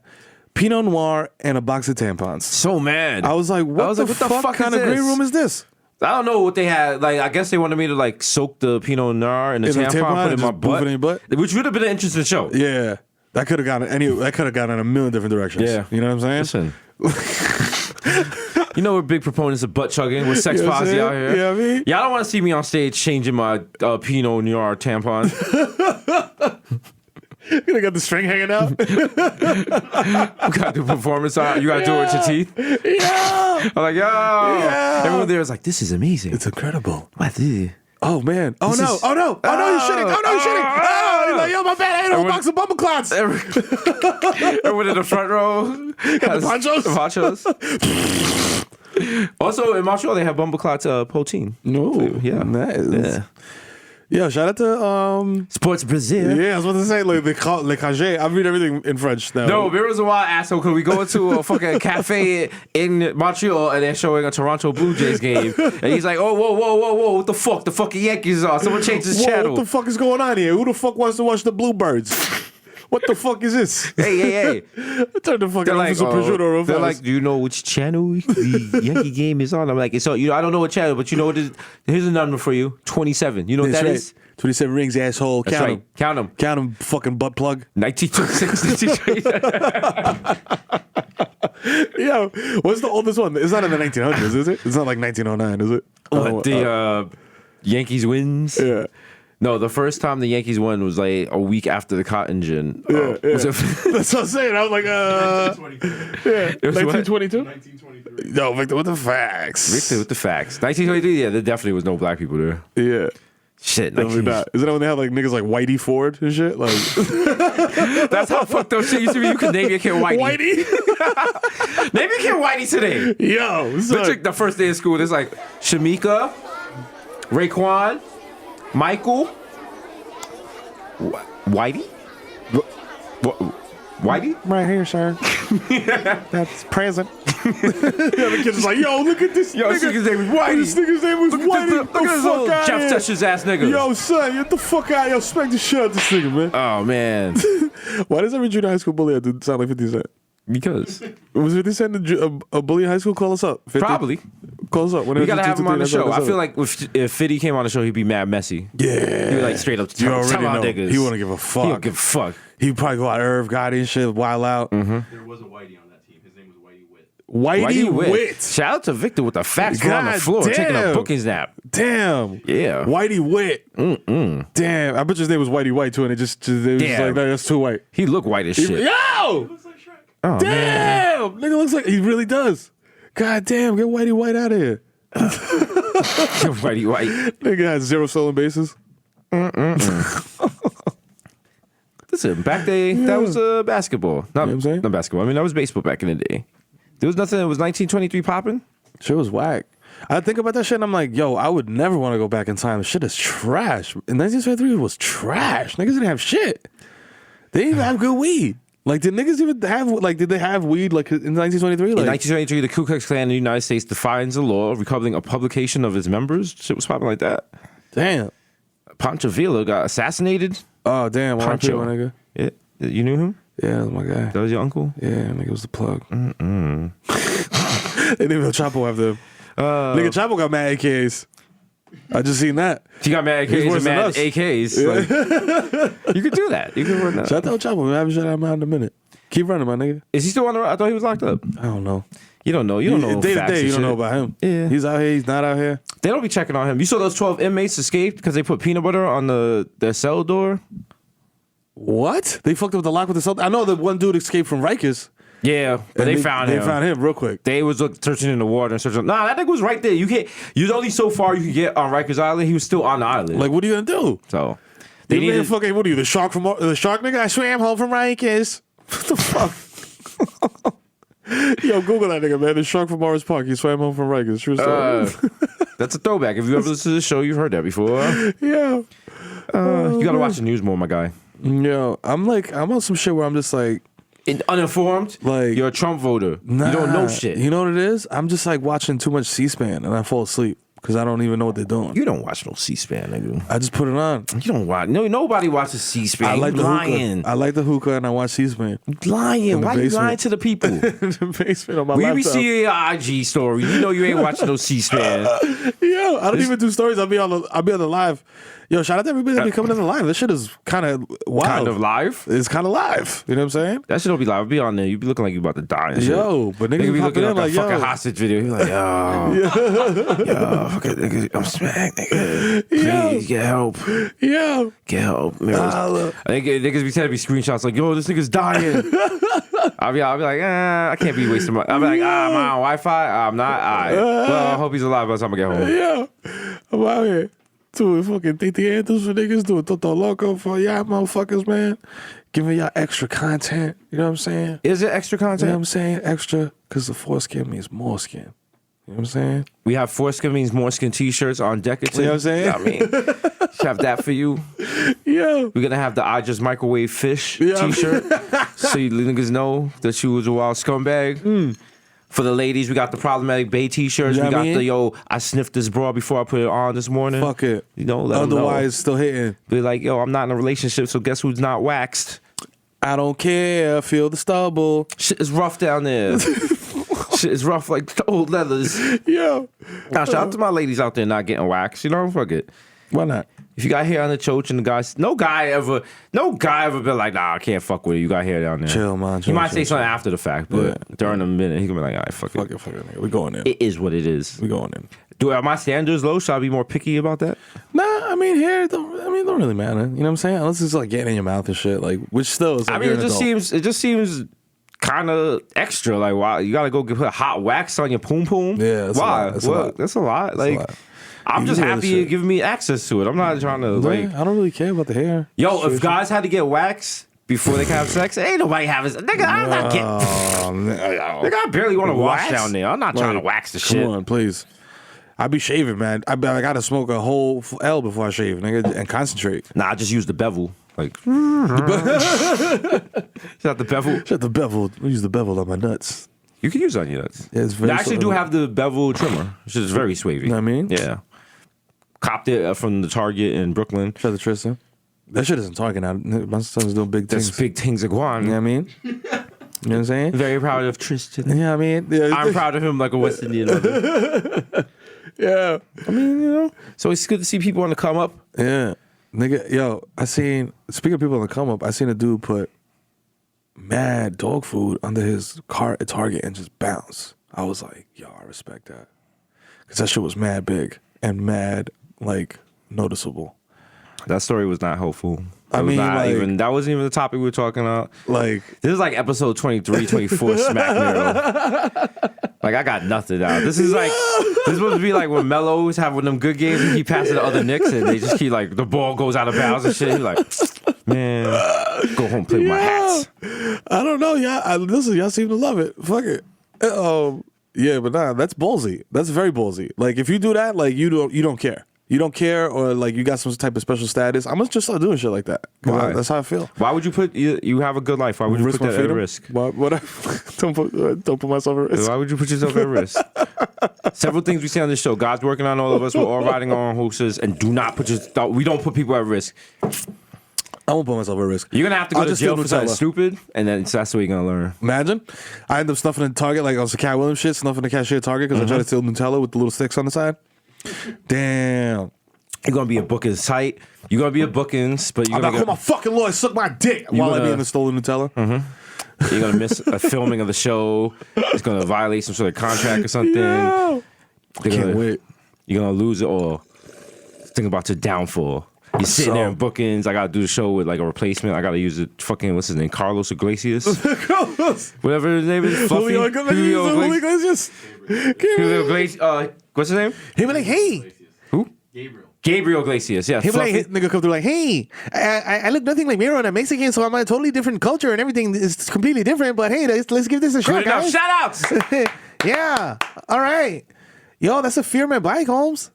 Pinot Noir and a box of tampons. So mad. I was like, what the fuck kind of green room is this? I don't know what they had. Like, I guess they wanted me to like soak the Pinot Noir in the In the tampon, tampon put it in and my just poof it in your butt? which would have been an interesting show. Yeah. That could have gone in a million different directions. Yeah. You know what I'm saying? Listen. You know we're big proponents of butt chugging with Sex You know what I'm Posse saying? out here. You know what I mean? Y'all don't want to see me on stage changing my Pinot Noir tampon. You could have got the string hanging out. We gotta do performance art. You gotta do it with your teeth. Yeah. I'm like, yo. Yeah. Everyone there is like, this is amazing. It's incredible. What is it? Oh, man. Oh, This no. is- Oh, no. Oh, no, he's shitting. Oh, no, he's shitting. Oh, he's like, yo, my bad. I ate a whole box of bumble clots. Everyone in the front row has ponchos? the ponchos. Also in Montreal they have Bumbleclot poutine. No. Yeah. Nice. Yeah. Yo, shout out to, Sports Brazil. yeah, I was about to say, like, le congé. I read everything in French now. No, there was a wild asshole because we go into a fucking cafe in Montreal and they're showing a Toronto Blue Jays game. And he's like, oh, whoa, what the fuck? The fucking Yankees are. Someone changed his Whoa, channel. what the fuck is going on here? Who the fuck wants to watch the Bluebirds? What the fuck is this? Hey. Turn the fucking They're like, officer prosciutto real they're fast. like, do you know which channel the Yankee game is on? I'm like, so I don't know what channel, but you know what it is? Here's a number for you, 27. You know what That's that right. is? 27 rings, asshole. That's Count right. them. Count them. Count them, fucking butt plug. 1926. Yo, what's the oldest one? It's not in the 1900s, is it? It's not like 1909, is it? What, the Yankees wins? Yeah. No, the first time the Yankees won was like a week after the cotton gin. Yeah, yeah. Was it, That's what I'm saying. I was like, yeah. It was what? 1922? 1923. Yo, Victor, what the facts? Victor with the facts. 1923, yeah, there definitely was no black people there. Yeah. Shit, Definitely not. Isn't that when they have like niggas like Whitey Ford and shit? Like That's how fucked up shit used to be. You could name your kid Whitey. Whitey? Name your kid Whitey today. Yo, son. The first day of school, there's like Shamika, Raekwon, Michael, Whitey? Whitey? Right here, sir. That's present. The kid's just like, yo, look at this Yo, nigga. this nigga's name was Whitey. This nigga's name was Whitey. Look at this little out Jeff here. Sessions ass nigga. Yo, son, get the fuck out. Yo, smack the shit out this nigga, man. Oh, man. Why does every junior high school bully have to sound like 50 Cent? Because. Was 50 Cent a bully in high school? Call us up. 50? Probably. Call us up. We gotta have him on the show. I feel like if Fiddy came on the show, he'd be mad messy. Yeah. He'd be like straight up You tell already our know. niggas. He wouldn't give a fuck. He don't give a fuck. He'd probably go out Irv Gotti and shit, wild out. Mm-hmm. There was a Whitey on that team. His name was Whitey Witt. Whitey Witt. Shout out to Victor with the facts. We're on the God floor taking a damn. bookings nap. Damn. Yeah. Whitey Witt. Damn. I bet his name was Whitey White too, and it was just Damn. like, no, that's too white. He looked white as shit. Yo! Looks like Shrek. Oh, man. Damn! Nigga looks like he really does. God damn, get Whitey White out of here. Whitey white. Nigga has 0 stolen bases. Listen, back day, that was basketball. Not, what I'm saying? not basketball. I mean, that was baseball back in the day. There was nothing. It was 1923 popping. Shit was whack. I think about that shit and I'm like, yo, I would never want to go back in time. Shit is trash. In 1923, it was trash. Niggas didn't have shit. They didn't even have good weed. Like, did niggas even have, like, did they have weed, like, in 1923? In Like, 1923, the Ku Klux Klan in the United States defines the law, recovering a publication of its members. Shit was popping like that. damn. Pancho Villa got assassinated. Oh, damn. Poncho. My nigga. Yeah, you knew him? Yeah, that was my guy. That was your uncle? Yeah, nigga was the plug. They didn't even have Chapo after him. Nigga, Chapo got mad AKs. I just seen that. He got mad He's AKs worse and than mad us. AKs. Like, you could do that. You could run that. Shout out Chapo, man. I haven't shut out in a minute. Keep running, my nigga. Is he still on the road? I thought he was locked up. I don't know. You don't know. You don't know Day to facts day, and you don't shit. know about him. Yeah. He's out here. He's not out here. They don't be checking on him. You saw those 12 inmates escaped because they put peanut butter on their cell door. What? They fucked up the lock with the cell. I know that one dude escaped from Rikers. Yeah, but and they found him. They found him real quick. They was searching in the water and searching. Nah, that nigga was right there. You can't. You're only so far you can get on Rikers Island. He was still on the island. Like, what are you gonna do? So they You man, needed. fucking. What are you, the shark nigga? I swam home from Rikers. What the fuck? Yo, Google that nigga, man. The shark from Morris Park. He swam home from Rikers. True story. That's a throwback. If you ever listened to the show, you've heard that before. Yeah. You gotta watch the news more, my guy. Yo, I'm on some shit where I'm just like, Uninformed, Like, you're a Trump voter. nah, You don't know shit. You know what it is? I'm just like watching too much C-SPAN and I fall asleep because I don't even know what they're doing. You don't watch no C-SPAN, nigga. I just put it on. You don't watch. No, nobody watches C-SPAN. I like You the lying. hookah. I like the hookah and I watch C-SPAN. Lying. the Why you basement. lying to the people? In the basement on my We laptop. be seeing your IG story. You know you ain't watching no C-SPAN. Yo, I don't even do stories. I'll be on the live. Yo, shout out to everybody that be coming in the live. This shit is kind of wild. Kind of live. It's kind of live. You know what I'm saying? That shit don't be live. Be on there. You be looking like you about to die and shit. Yo, but niggas Nigga be be popping looking in like a like, yo. fucking hostage video. You're like, yo, fucking nigga, I'm smacked, nigga. Please get help. Yo. Get help. Man, Holla. I think niggas be sending me screenshots like, yo, this nigga's dying. I'll be like, I can't be wasting my. I'll be like, am I on Wi-Fi? I'm not. Well, I hope he's alive by the time I get home. Yeah. I'm out here doing fucking TT anthems for niggas, doing Toto Loco for y'all motherfuckers, man. Giving y'all extra content. You know what I'm saying? Is it extra You know what content? I'm saying? Extra, because the foreskin means more skin. You know what I'm saying? We have foreskin means more skin t-shirts on Deckerton. You know what I'm saying? I mean, should have that for you. Yeah. We're gonna have the I Just Microwave Fish Yeah. t-shirt. So you niggas know that you was a wild scumbag. For the ladies, we got the Problematic Bay t-shirts. You know We what got I mean? the yo, I sniffed this bra before I put it on this morning. Fuck it. You know, let 'em know. Otherwise, still hitting. Be like, yo, I'm not in a relationship, so guess who's not waxed? I don't care. Feel the stubble. Shit is rough down there. Shit is rough like old leathers. Yeah. Now, shout out to my ladies out there not getting waxed. You know, fuck it. Why not? If you got hair on the choach and the guys, no guy ever been like, nah, I can't fuck with you. You got hair down there. Chill, man. He Chill, might chill, say something chill. after the fact, but during the minute, he gonna be like, all right, fuck it. Fuck it, nigga. We going in. It is what it is. We going in. Are my standards low? Should I be more picky about that? Nah, I mean, hair don't really matter. You know what I'm saying? Unless it's like getting in your mouth and shit. Like, which still is like, I mean, you're it an adult. just seems kind of extra. Like, why you gotta go put hot wax on your poom poom? Yeah, that's a why? lot. That's a Well, lot. that's a lot. Like, lot. I'm You just do that happy shit. you're giving me access to it. I'm not trying to like. Yeah, I don't really care about the hair. Yo, if guys had to get waxed before they can have sex, ain't nobody having. Nigga, I'm not getting. Nigga, I barely want to wash Wax? down there. I'm not trying to wax the Come shit. on, please. I be shaving, man. I gotta smoke a whole L before I shave, nigga, and concentrate. Nah, I just use the bevel. Like, shout out the bevel. Shut the bevel. I use the bevel on my nuts. You can use it on your nuts. Yeah, it's very They actually do sort of- have the bevel trimmer, which is very swavy. Know what I mean? Yeah. Copped it from the Target in Brooklyn. Shout out to Tristan. That shit isn't talking out. My son's doing big That's things. big things of Guan. You know what I mean? You know what I'm saying? Very proud of Tristan. Yeah, I mean, yeah, I'm proud of him like a West Indian mother. yeah, I mean, you know. So it's good to see people on the come up. yeah, nigga. Yo, speaking of people on the come up, I seen a dude put mad dog food under his car at Target and just bounce. I was like, yo, I respect that, because that shit was mad big and mad like noticeable. That story was not helpful. I mean, like- that wasn't even the topic we were talking about. Like, This is like episode 23, 24 Smack Mirror. Like, I got nothing out. This is supposed to be like when Melo was having them good games and keep passing to other Knicks and they just keep like, the ball goes out of bounds and shit. He's like, man, go home and play with my hats. I don't know, listen, y'all seem to love it. Fuck it. Yeah, but nah, that's ballsy. That's very ballsy. Like, if you do that, like, you don't care. You don't care, or like you got some type of special status. I'm gonna just start doing shit like that. 'Cause Why? that's how I feel. Why would you put, you have a good life. Why would you put my that at freedom? risk? What? Don't put myself at risk. Why would you put yourself at risk? Several things we say on this show. God's working on all of us. We're all riding our own horses, and we don't put people at risk. I won't put myself at risk. You're gonna have to go I'll to just jail steal for something Nutella. stupid, and then that's what you're gonna learn. Imagine I end up snuffing in Target like on some Cat Williams shit, snuffing the cashier at Target because I tried to steal Nutella with the little sticks on the side. Damn. You're gonna be a Bookings tight. You're gonna be a Bookings, but you're I'm gonna not call my fucking lawyer suck my dick while I be gonna- in the stolen Nutella. You're gonna miss a filming of the show. It's gonna violate some sort of contract or something. Yo. They're Can't gonna- wait. You're gonna lose it all. Think about your downfall. You're sitting there in bookings. I gotta do the show with like a replacement. I gotta use it. Fucking what's his name? Carlos Iglesias. Whatever his name is. Fluffy. Julio Iglesias. Julio Iglesias. What's his name? He be like, hey. Who? Gabriel Iglesias. Yeah. He be like, Fluffy. nigga come through like, hey, I look nothing like Miro and I'm Mexican, so I'm a totally different culture and everything is completely different. But hey, let's give this a shot, Good enough. guys. Shout outs. Yeah. All right. Yo, that's a fear man bike, Holmes.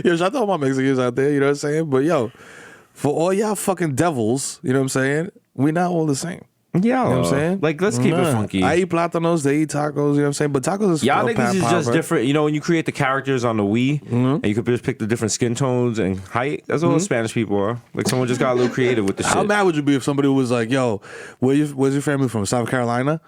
Yo, shout out to all my Mexicans out there, you know what I'm saying? But yo, for all y'all fucking devils, you know what I'm saying? We not all the same. Yeah. You know what I'm saying? Like, let's keep it Nah. funky. I eat platanos, they eat tacos, you know what I'm saying? But tacos is Y'all a niggas is power, just right? different. You know, when you create the characters on the Wii, and you could just pick the different skin tones and height, that's all Spanish people are. Like, someone just got a little creative with the How shit. mad would you be if somebody was like, yo, where's your family from? South Carolina?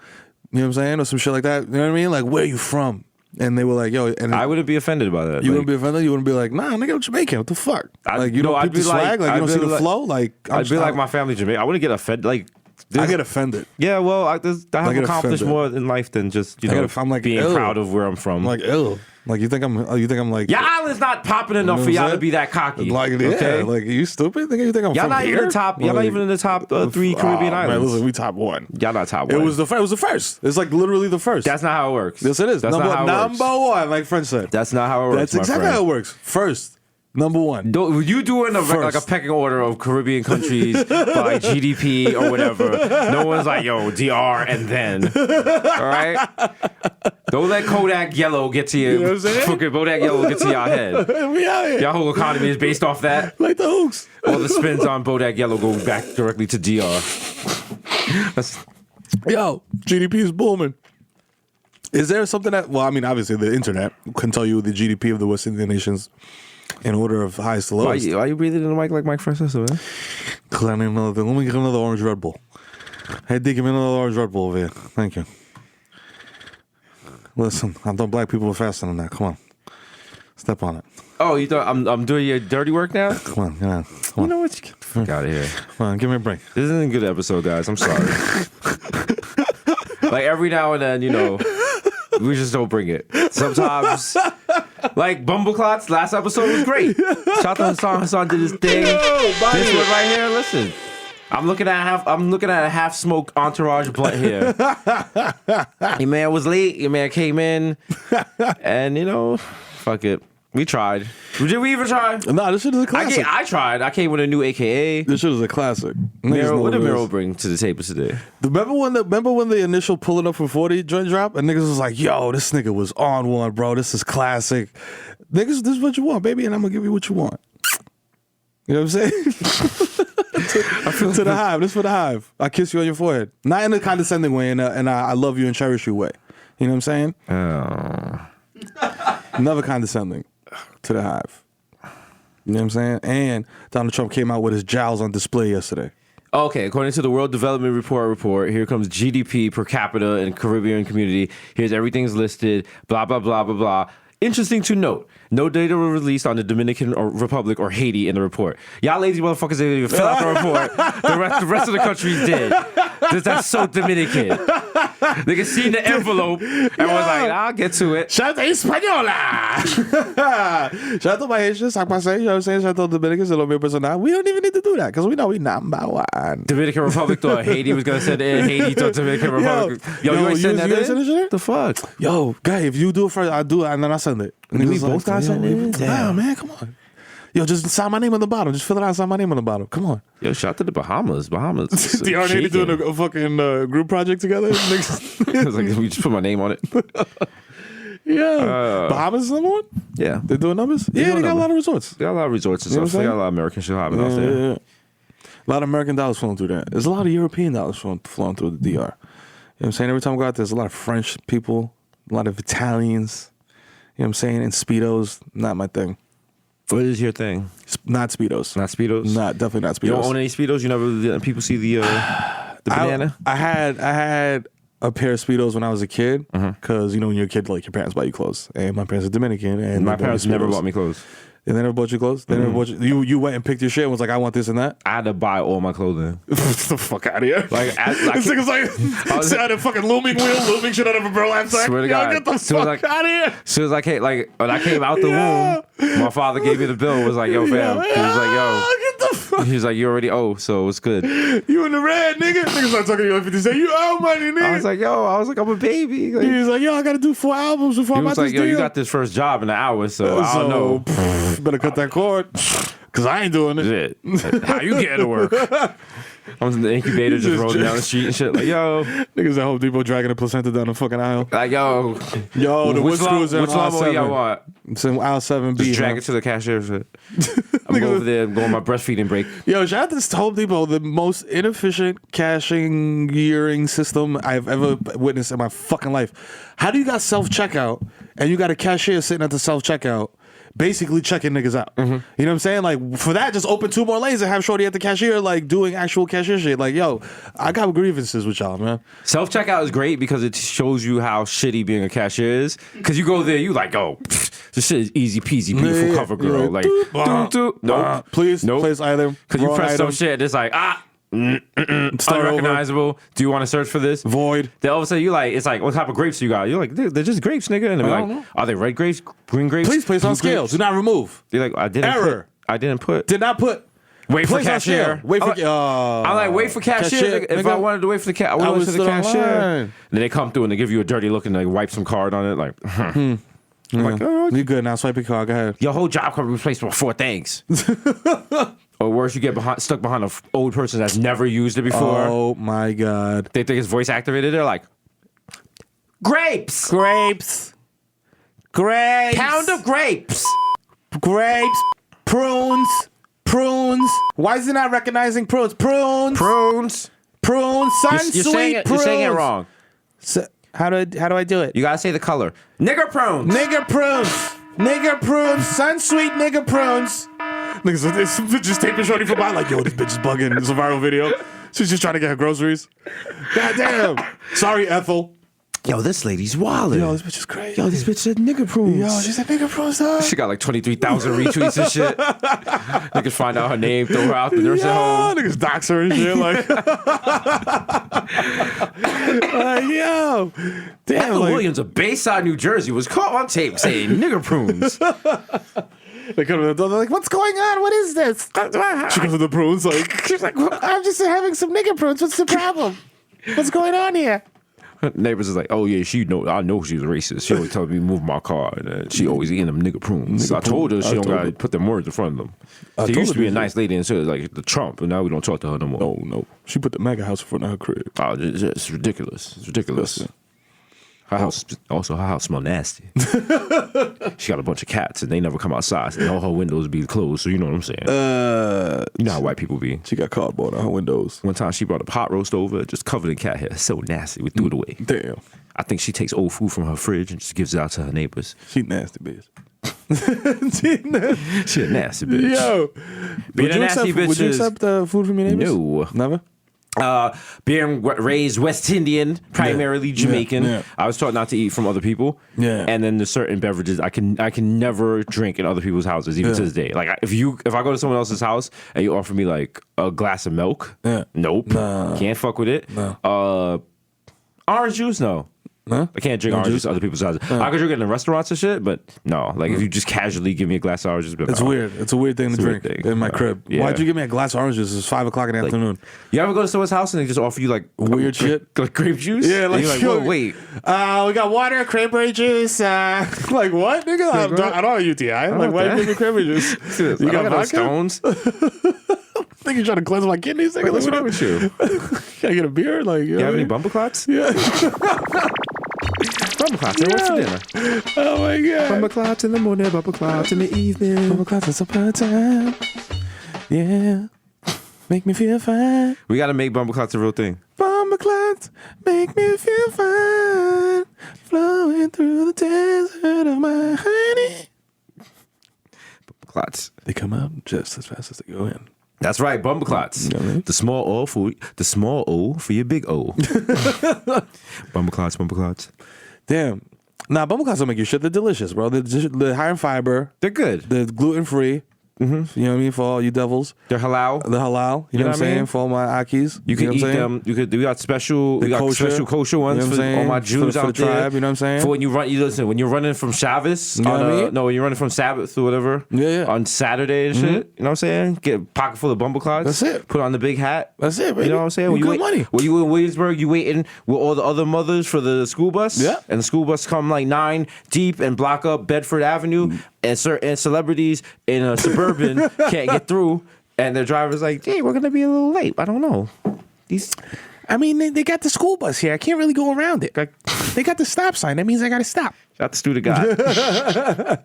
You know what I'm saying? Or some shit like that. You know what I mean? Like, where you from? And they were like, yo, and I wouldn't be offended by that. you Like, wouldn't be offended? You wouldn't be like, nah, nigga, I'm Jamaican. What the fuck? Like, you no, don't I'd peep the be like- swag? Like, you I'd don't be see the like- flow? Like, I'd be like my family Jamaican. I wouldn't get offended. Like, I get offended. yeah, well, I have get accomplished offended. more in life than just I I'm like, being ew. proud of where I'm from. I'm like, ew. Like, you think I'm like, Your island's not popping enough You know for what I'm y'all to saying? be that cocky. like, yeah, okay? like, are you stupid? Nigga, you think I'm Y'all from not here? even in the top. Y'all not Like, even in the top 3 Caribbean man, islands. listen, we top one. Y'all not top It one. was the first. It's like literally the first. That's not how it works. yes, it is. That's Number not how it works. one, like French said. That's not how it works. That's my exactly friend. how it works. First, number one. You doing like a First. pecking order of Caribbean countries by GDP or whatever. No one's like, yo, DR and then. All right? Don't let Kodak Yellow get to you. You know what I'm saying? Fucking Kodak Yellow get to y'all head. We out here. Y'all whole economy is based off that. Like the hooks. All the spins on Bodak Yellow go back directly to DR. That's, Yo, GDP is booming. Is there something that, well, I mean, obviously the internet can tell you the GDP of the West Indian nations in order of highest to why lowest. you breathing in the mic like Mike Francesa, man? Cause I need another thing. Let me get another orange Red Bull. Hey, D, give me another orange Red Bull over here. Thank you. Listen, I thought black people were faster than that. Come on. Step on it. Oh, you thought I'm doing your dirty work now? Come on, come on. Come You on. know what? Get the fuck out of here. Come on, give me a break. This isn't a good episode, guys. I'm sorry. Like every now and then, we just don't bring it. Sometimes, like Bumbleclots, last episode was great. Shout out to Hassan. Hassan did his thing. This one right here, listen. I'm looking at a half smoked entourage blunt here. Your man was late. Your man came in, and fuck it. We tried. Did we even try? Nah, this shit is a classic. I tried. I came with a new AKA. This shit is a classic. Niggas Miro, know what did it Miro is. bring to the table today? Remember when the initial pulling up for 40 joint drop and niggas was like, yo, this nigga was on one, bro. This is classic. Niggas, this is what you want, baby, and I'm gonna give you what you want. You know what I'm saying? to the hive. This for the hive. I kiss you on your forehead. Not in a condescending way, and I love you and cherish you way. You know what I'm saying? Never condescending to the hive. You know what I'm saying? And Donald Trump came out with his jowls on display yesterday. Okay, according to the World Development Report, here comes GDP per capita in Caribbean community. Here's everything's listed, blah, blah, blah, blah, blah. Interesting to note, no data were released on the Dominican Republic or Haiti in the report. Y'all lazy motherfuckers didn't even fill out the report. The rest of the countries did. That's so Dominican. They can see the envelope and was like, I'll get to it. Shout out to Española! Shout out to my Haitians, like I say, you know what I'm saying? Shout out to Dominicans, a little bit personal. We don't even need to do that because we know we number one. Dominican Republic thought Haiti was going to send it in. Haiti thought Dominican Republic. Yo, you ain't send that you ain't send in? that shit in? The fuck? Yo, guy, if you do it first, I do it and then I send it. And We niggas both gotta send it in? Nah, Damn. man, come on. Yo, just sign my name on the bottom. Just fill it out and sign my name on the bottom. Come on. Yo, shout out to the Bahamas. Bahamas. The R&A shaking. doing a fucking group project together. Niggas- I was like, we just put my name on it. yeah. Bahamas is number one? Yeah. They're doing numbers? Yeah, they got a lot of resorts. They got a lot of resorts and You know stuff. what I'm They got a saying? lot of American shit happening out there. Yeah. A lot of American dollars flowing through that. There's a lot of European dollars flowing through the DR. You know what I'm saying? Every time I go out there, there's a lot of French people, a lot of Italians. You know what I'm saying? And Speedos, not my thing. What is your thing? Not Speedos. Not Speedos? Definitely not Speedos. You don't own any Speedos? You never let people see the banana? I had a pair of Speedos when I was a kid because, when you're a kid, like, your parents buy you clothes. And my parents are Dominican. And My they bought me parents never Speedos. bought me clothes. And they never bought you clothes? They never bought you went and picked your shit and was like, I want this and that? I had to buy all my clothing. Get the fuck out of here. Like, this nigga's like, sit at a fucking looming wheel, looming shit out of a burlap sack. Swear to Yo, God. get the fuck out of here. As soon as I came, like, when I came out the womb, my father gave me the bill. Was like, yo, fam. He was like, yo. Get the fuck. He was like, you already owe, so it's good. You in the red, nigga. Niggas start talking to you like 50 Cent. You owe money, nigga. I was like, I'm a baby. Like, he was like, yo, I gotta do 4 albums before he I'm was out like, this yo, you deal. got this first job in an hour, so I don't know. Better cut that cord. Cause I ain't doing it. Shit. How you getting to work? I was in the incubator just rolling down the street and shit. Like, yo. Niggas at Home Depot dragging a placenta down the fucking aisle. Like, yo. Yo, the wood screws are which in aisle level y'all 7. want? It's in aisle 7B. Just drag man. it to the cashier. Shit. I'm over there going my breastfeeding break. Yo, shout out to Home Depot, the most inefficient cashiering system I've ever witnessed in my fucking life. How do you got self-checkout and you got a cashier sitting at the self-checkout basically checking niggas out? You know what I'm saying? Like, for that, just open 2 more lanes and have Shorty at the cashier, like, doing actual cashier shit. Like, yo, I got grievances with y'all, man. Self-checkout is great because it shows you how shitty being a cashier is. Because you go there, you like, oh, this shit is easy peasy, beautiful cover girl. Like, nope. Please, Nope. place either. Because you wrong press some item. shit, it's like, Start over. unrecognizable. Do you want to search for this? Void. Then all of a sudden, you like, it's like, what type of grapes you got? You're like, they're just grapes, nigga. And they're I don't like, know. are they red grapes, green grapes? Please place blue on scale. grapes? Do not remove. You're like, I didn't Error. put. Did not put. Wait for Place on cashier. scale. Wait for. I'm like, wait for cashier. If I wanted to wait for the I would I wait was for the still cashier. online. And then they come through and they give you a dirty look and they wipe some card on it. Like, I'm like, oh, You good now? Swipe your card. Go ahead. your whole job can be replaced with 4 things. Or worse, you get stuck behind an old person that's never used it before. Oh my god. They think it's voice activated. They're like, grapes, Grapes. Grapes. pound of grapes. grapes. Prunes. Prunes. Why is it not recognizing prunes? Prunes. Prunes. Prunes. You're Sun saying sweet it, prunes. you're saying it wrong. How do I do it? You gotta say the color. Nigger prunes. Nigger prunes. Nigger prunes. Sun sweet nigger prunes. Niggas, this bitch just taping Shorty from behind like, yo, this bitch is bugging. It's a viral video. She's just trying to get her groceries. God damn. Sorry, Ethel. Yo, this lady's wildin'. Yo, this bitch is crazy. Yo, this bitch said nigger prunes. Yo, she said nigger prunes, dog. She got like 23,000 retweets and shit. Niggas find out her name, throw her out the nursing Yo, home. niggas dox her and shit. Like, like yo. Damn, Ethel like, Williams of Bayside, New Jersey, was caught on tape saying nigger prunes. they come to the door, they're like, what's going on? What is this? She comes to the prunes, like, she's like, well, I'm just having some nigger prunes. What's the problem? What's going on here? Her neighbors is like, oh yeah, I know she's a racist. She always tells me to move my car, and she always eating them nigger prunes. I told her she don't gotta put them words in front of them. She used to be a nice lady and said like the Trump, but now we don't talk to her no more. No. She put the mega house in front of her crib. Oh, it's ridiculous. It's ridiculous. Her house smell nasty. She got a bunch of cats and they never come outside. And all her windows be closed, so you know what I'm saying. You know how white people be. She got cardboard on her windows. One time she brought a pot roast over, just covered in cat hair. So nasty. We threw it away. Damn. I think she takes old food from her fridge and just gives it out to her neighbors. She nasty bitch. She nasty. She a nasty bitch. Yo. Being a nasty bitch would you is- accept food from your neighbors? No. Never? Being raised West Indian, primarily Jamaican, yeah. I was taught not to eat from other people. Yeah. And then there's certain beverages I can never drink in other people's houses, even to this day. Like if I go to someone else's house and you offer me like a glass of milk, nope, can't fuck with it. Orange juice, no. Huh? I can't drink orange juice at other people's houses. I could drink it in the restaurants and shit, but no. Like if you just casually give me a glass of orange juice, be like, It's oh. weird. It's a weird thing to It's a weird drink thing. in my crib. Yeah. Why'd you give me a glass of orange juice? It's 5 o'clock in the afternoon. You ever go to someone's house and they just offer you like Weird shit? like grape juice? Yeah, And like, you're like, yo, whoa, wait. We got water, cranberry juice. Like what, nigga? I don't have a UTI. Like, why you give me cranberry juice? You got no vodka? stones? Think you're trying to cleanse my kidneys? Nigga? What's wrong with you? Can I get a beer? Like, You have any bumper clots? Yeah. Bumper clots. What's for dinner? Oh my god. Bumper clots in the morning, bumper clots in the evening. Bumper clots in summertime. Yeah. Make me feel fine. We got to make bumper clots a real thing. Bumper clots make me feel fine. Flowing through the desert of my honey. Bumper clots. They come out just as fast as they go in. That's right, bumper clots. You know what I mean? The small O for your big O. Bumper clots, bumper clots. Damn. Nah, bumble clouds don't make you shit. They're delicious, bro. They're high in fiber. They're good. They're gluten free. Mm-hmm. You know what I mean? For all you devils. They're halal. The halal. You know what I'm saying? mean? For all my Akis. You can know eat what I'm saying? them. You could. We got special. The We got kosher. special kosher ones You know what I'm for all saying? my For Jews the out there. tribe, you know what I'm saying? For when you run, you listen. When you're running from Shabbos, You know what I mean? no, when you're running from Sabbath or whatever. Yeah. On Saturday and shit. You know what I'm saying? Get a pocket full of bumble clouds. That's it. Put on the big hat. That's it, baby. You know what I'm saying? You good money. When you in Williamsburg, you waiting with all the other mothers for the school bus. Yeah. And the school bus come like 9 deep and block up Bedford Avenue, and certain celebrities in a suburban can't get through, and their driver's like, "Hey, we're gonna be a little late." I don't know. These. I mean, they got the school bus here. I can't really go around it. Like, they got the stop sign. That means I got to stop. Shout to student guy.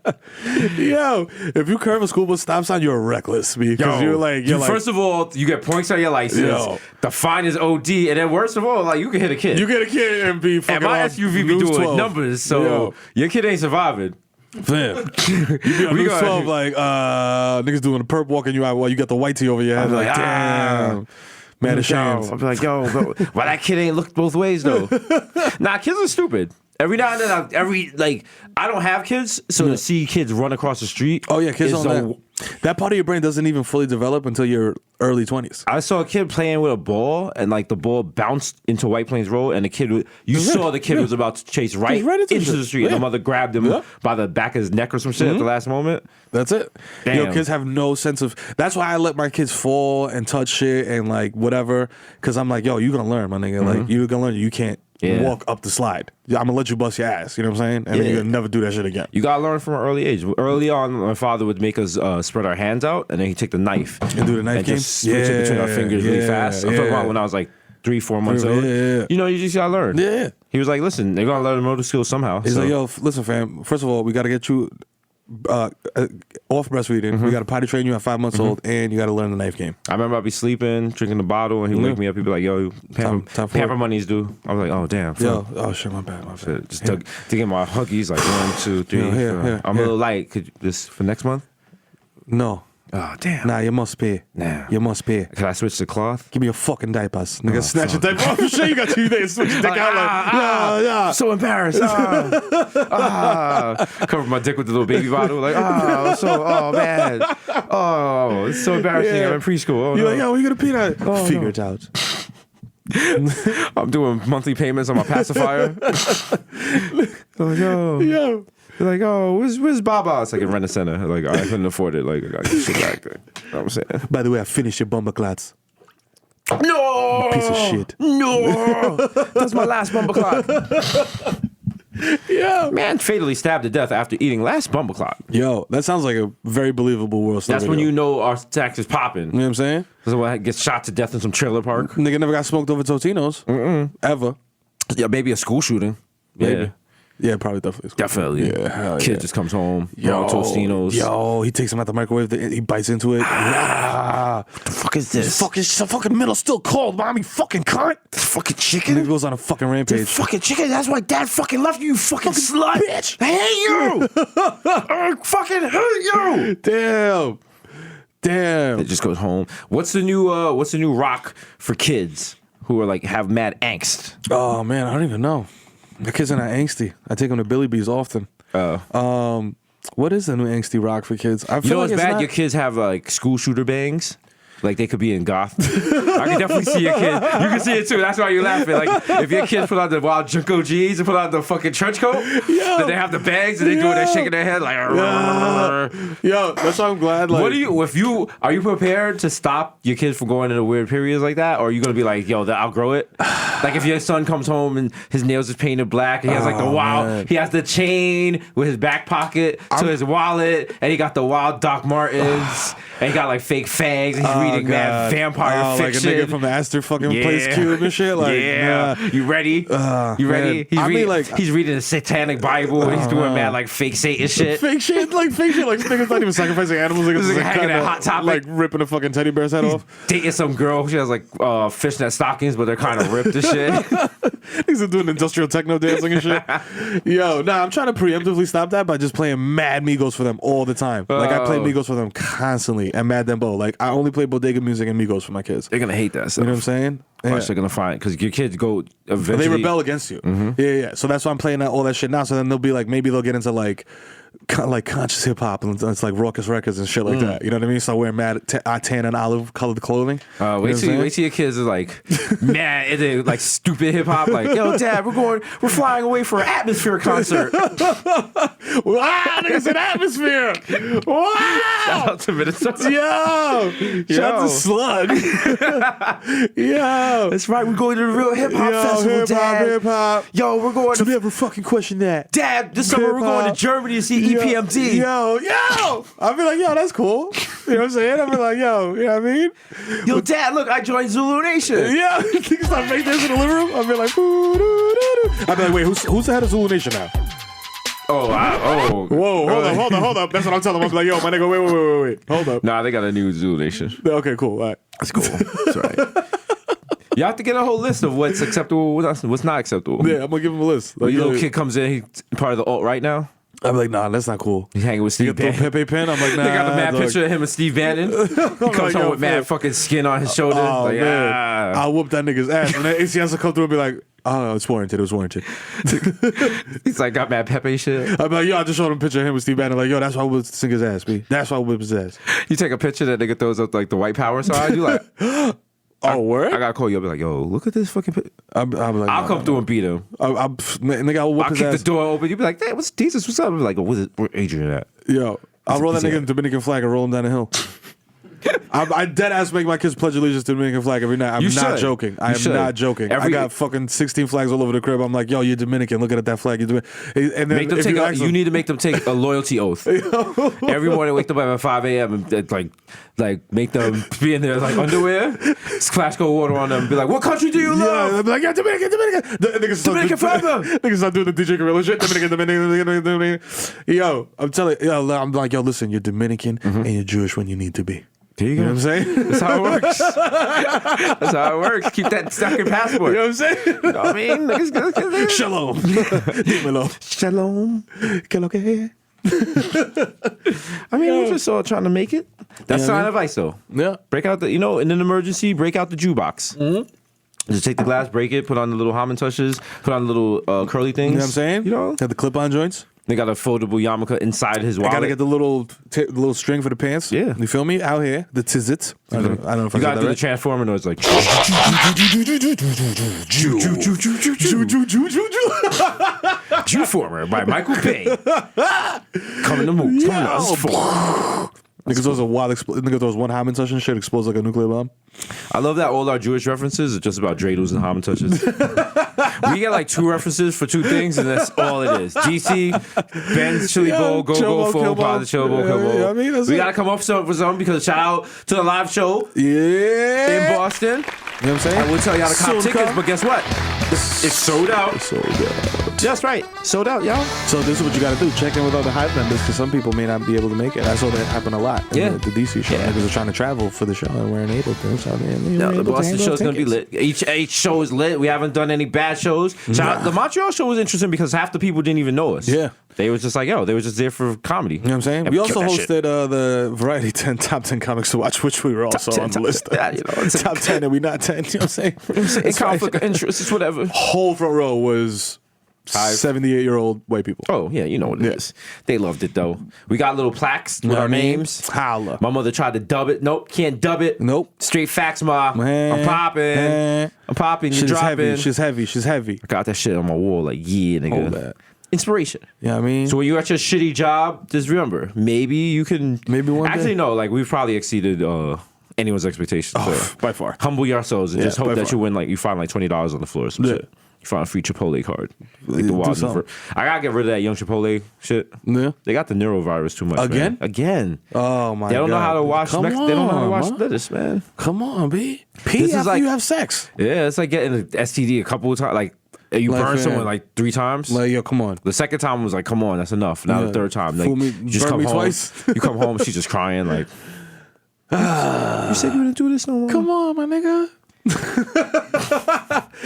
Yo, if you curve a school bus stop sign, you're reckless, because you're like, first of all, you get points on your license. Yo. The fine is OD, and then worst of all, like you can hit a kid. you get a kid and be fucking and my off SUV be News doing 12. numbers, so Yo. your kid ain't surviving. Fam. You be on We News got- 12 like, niggas doing a perp walking you out while you got the white tee over your head. I'm Like, like, damn. Mad ashamed. I'm like, yo, bro, why that kid ain't looked both ways though? Nah, kids are stupid. Every now and then, I don't have kids, so to see kids run across the street. Oh, yeah, kids is don't that. That part of your brain doesn't even fully develop until your early 20s. I saw a kid playing with a ball, and like the ball bounced into White Plains Road, and the kid, saw the kid was about to chase right right into into the the shit. street, and Yeah. the mother grabbed him Yeah. by the back of his neck or some shit at the last moment. That's it. Yo, Damn. kids have no sense of. That's why I let my kids fall and touch shit and like whatever. Because I'm like, yo, you gonna learn, my nigga. Like you gonna learn. You can't Yeah. walk up the slide. I'm gonna let you bust your ass. You know what I'm saying? And then Yeah. you're gonna never do that shit again. You gotta learn from an early age. Early on, my father would make us spread our hands out, and then he'd take the knife And do the knife and game? just switch it between our fingers really Yeah, fast. I'm talking yeah. about when I was like 3-4 months Yeah, old. yeah. You know, you just gotta learn. Yeah. He was like, listen, they're gonna learn the motor skills somehow. He's so. like, yo, listen, fam. First of all, we gotta get you off breastfeeding. We gotta potty train you at 5 months old, and you gotta learn the knife game. I remember I'd be sleeping, drinking the bottle, and he'd wake me up. He'd be like, yo, Time for pamper it. money's due. I was like, oh, damn. Yo, fuck. oh shit, my bad, my bad. Just to get my huggies, like 1, 2, 3. Yeah, here, 4. here, I'm a here. little light. Could this for next month? No, Oh, damn. nah, you must pay. Nah. You must pay. Can I switch to cloth? Give me your fucking diapers. Nigga, snatch your diaper off. Sure, you got 2 days. Switch your dick out like, yeah. So embarrassed. Cover my dick with the little baby bottle. Like, oh man. Oh, it's so embarrassing. Yeah. I'm in preschool. Oh, You're no. like, yo, where you gonna pee that? Oh, Figure no. it out. I'm doing monthly payments on my pacifier. Like, yo. Yo. They're like, oh, where's Baba? It's like in Rent a Center. Like, I couldn't afford it. Like, I got shit back there. You know what I'm saying? By the way, I finished your bumper clats. No! Piece of shit. No! That's my last bumper clock. Yeah. Man fatally stabbed to death after eating last bumper clock. Yo, that sounds like a very believable world story. That's when you know our tax is popping. You know what I'm saying? Someone gets shot to death in some trailer park. Nigga never got smoked over Totino's. Ever. Yeah, maybe a school shooting. Maybe. Yeah, Yeah, probably definitely. definitely. Yeah, hell Kid yeah. just comes home. Yo, Tostinos. Yo, he takes him out the microwave. He bites into it. What the fuck is this? Fucking middle still cold, mommy. Fucking cunt. fucking Nigga chicken. goes on a fucking rampage. Fucking chicken. That's why Dad fucking left you. You fucking slut. Bitch. I hate you. I fucking hate you. Damn. Damn. It just goes home. What's the new rock for kids who are like have mad angst? Oh man, I don't even know. The kids are not angsty. I take them to Billy B's often. What is the new angsty rock for kids? I feel You know like it's it's bad. not- Your kids have like school shooter bangs. Like they could be in goth. I can definitely see your kid. You can see it too. That's why you're laughing. Like if your kids put on the wild Junko jeans and put on the fucking trench coat, then they have the bags and they do it. They're shaking their head like. Yo, that's why I'm glad. Like, What do you? Are you prepared to stop your kids from going into weird periods like that, or are you gonna be like, yo, I'll grow it? Like if your son comes home and his nails is painted black, and he has like the wild, man. he has the chain with his back pocket to his wallet, and he got the wild Doc Martens, and he got like fake fangs, and he's reading mad vampire fiction. Like a nigga from the Astor fucking Place Cube and shit. Like, yeah, nah. you ready? You ready? Man. He's reading the Satanic Bible. And he's doing mad like fake Satan shit. Fake shit, like niggas not even sacrificing animals. Niggas This just nigga hanging kinda, at Hot Topic. like ripping a fucking teddy bear's head off. Dating some girl. She has like fishnet stockings, but they're kind of ripped and shit. Niggas are doing industrial techno dancing and shit. Yo, nah, I'm trying to preemptively stop that by just playing mad Migos for them all the time. Like I play Migos for them constantly and Mad Dembo. Like I only play bodega music and Migos for my kids. They're gonna hate that stuff. You know what I'm saying? Plus, they're gonna find because your kids go eventually. They rebel against you. Yeah. So that's why I'm playing all that shit now. So then they'll be like, maybe they'll get into like conscious hip hop and it's like raucous records and shit like that. You know what I mean? So I wear mad tan and olive colored clothing. Wait till your kids are like mad into like stupid hip hop. Like, yo, Dad, we're flying away for an Atmosphere concert. Wow, niggas in Atmosphere. Wow. Shout out to Minnesota. Yo. Shout out to Slug. Yo. That's right. We're going to the real hip hop festival, Dad. Hip hop. Yo, we're going To to never fucking question that. Dad. This summer we're going to Germany to see EPMD. Yo. I'll be like, yo, that's cool. You know what I'm saying? I'll be like, yo, you know what I mean? Yo, Dad, look, I joined Zulu Nation. Yeah. Niggas start making this in the living room. I'll be like, I'll be like, wait, who's the head of Zulu Nation now? Whoa, Hold up. That's what I'm telling them. I'm like, yo, my nigga, wait. Hold up. Nah, they got a new Zulu Nation. Okay, cool. All right. That's cool. That's right. You have to get a whole list of what's acceptable, what's not acceptable. Yeah, I'm gonna give him a list. Your Like, little kid comes in, he's part of the alt right now. I'm like, nah, that's not cool. He's hanging with You Steve get the Bannon. Pepe pen. I'm like, nah. They got the mad dog. picture of him and Steve Bannon. He comes like, home yo, with mad Flip. fucking skin on his shoulder. Oh like, man, I'll whoop that nigga's ass. And then ACS will come through and be like, oh, it's warranted. It was warranted. He's like, got mad Pepe shit. I'm like, yo, I just showed him a picture of him with Steve Bannon. Like, yo, that's why I would sing his ass, B. That's why I would whip his ass. You take a picture that nigga throws up like the white power side. You like, Oh, word? I gotta call you up. Be like, yo, look at this fucking. I'm like, I'll nah, come nah, through and beat him. Nigga, I'll whoop I'll his kick ass. the door open. You be like, hey, what's Jesus? What's up? I'm like, where Adrian at? Yo, I'll roll that He's nigga in the Dominican flag and roll him down the hill. I dead ass make my kids pledge allegiance to the Dominican flag every night. I'm You not should. joking. I You am should. not joking. I got fucking 16 flags all over the crib. I'm like, yo, you're Dominican. Look at that flag. You're Dominican. And then Make them if take. ask You them- need to make them take a loyalty oath. Every morning, wake them up at 5 a.m. and like make them be in their like underwear, splash cold water on them, and be like, "What country do you Yeah, love?" I'm like, yeah, Dominican. The niggas start Dominican forever. Niggas start doing the DJ Gorilla shit. Dominican. Yo, I'm telling you, I'm like, yo, listen, you're Dominican and you're Jewish when you need to be. There you You know go. what I'm saying? That's how it works. That's how it works. Keep that stuck in passport. You know what I'm saying? You know what I mean? Niggas- Shalom. Dímelo. Shalom. Que lo que es? I mean, we're just all trying to make it. That's Yeah, sign man. advice, though. Yeah. Break out in an emergency, break out the jukebox. Just take the glass, break it, put on the little Hammond touches, put on the little curly things. You know what I'm saying? You know? Got the clip-on joints. They got a foldable yarmulke inside his wallet. I gotta get the little string for the pants. Yeah. You feel me? Out here. The tizzits. I don't know if You I gotta got do that the right. transformer noise like. Jewformer by Michael Bay. Coming to move. Coming to us for. Niggas throws a wild nigga throws one Hammond touch and shit explodes like a nuclear bomb. I love that all our Jewish references are just about dreidels and Hammond touches. We get like 2 references for 2 things, and that's all it is. GC, Ben's Chili Bowl, Go Chill Bowl, Phone, Kill Bowl. Positive Chill Bowl, Kill Bowl. Yeah, I mean, that's we it. gotta come up with something because shout out to the live show Yeah. in Boston. You know what I'm saying? I will tell y'all to cop Sold tickets, out. but guess what? It's sold out. Sold out. That's right. Sold out, y'all. So this is what you got to do. Check in with other hype members because some people may not be able to make it. I saw that happen a lot. In Yeah. the DC show. Yeah. Niggas are trying to travel for the show and weren't able to. So No, the Boston show's gonna be lit. Each show is lit. We haven't done any bad shows. Shout out, the Montreal show was interesting because half the people didn't even know us. Yeah. They was just like, yo, they were just there for comedy. You know what I'm saying? And We also killed that shit. hosted the Variety 10 Top 10 comics to watch, which we were also 10 on the top list. 10. Yeah, you know, it's a- Top 10 and we not 10. You know what I'm saying? In That's conflict right. of interest, it's whatever. Whole front row was 78-year-old white people. Oh, yeah, you know what it is. Yeah. They loved it, though. We got little plaques with Know our what I mean? names. Holla. My mother tried to dub it. Nope, can't dub it. Nope. Straight facts, ma. Man. I'm popping. Man. I'm popping. You She's heavy. dropping. She's heavy. She's heavy. I got that shit on my wall like, yeah, nigga. Hold that. Inspiration. You know what I mean? So when you're at your shitty job, just remember, maybe you can. Maybe one Actually, day. no. Like we've probably exceeded anyone's expectations. So by far. humble yourselves and Yeah, just hope by that far. you win. Like you find like $20 on the floor or some Yeah. shit. You find a free Chipotle card. Like Do the wild something. I gotta get rid of that young Chipotle shit. Yeah. They got the neurovirus too much. Again? Man. Again. Oh my god. They don't know how to wash. Come They don't know how to on, wash ma. lettuce, man. Come on, B. Pee This is after like- you have sex. Yeah, it's like getting an STD a couple of times. Like you Like, burn man. someone like 3 times. Like, yo, come on. The second time was like, come on, that's enough. Now Yeah. the third time, like, Fool me- you just burn come me home. twice. You come home, she's just crying, like, you said you wouldn't do this no more. Come on, my nigga.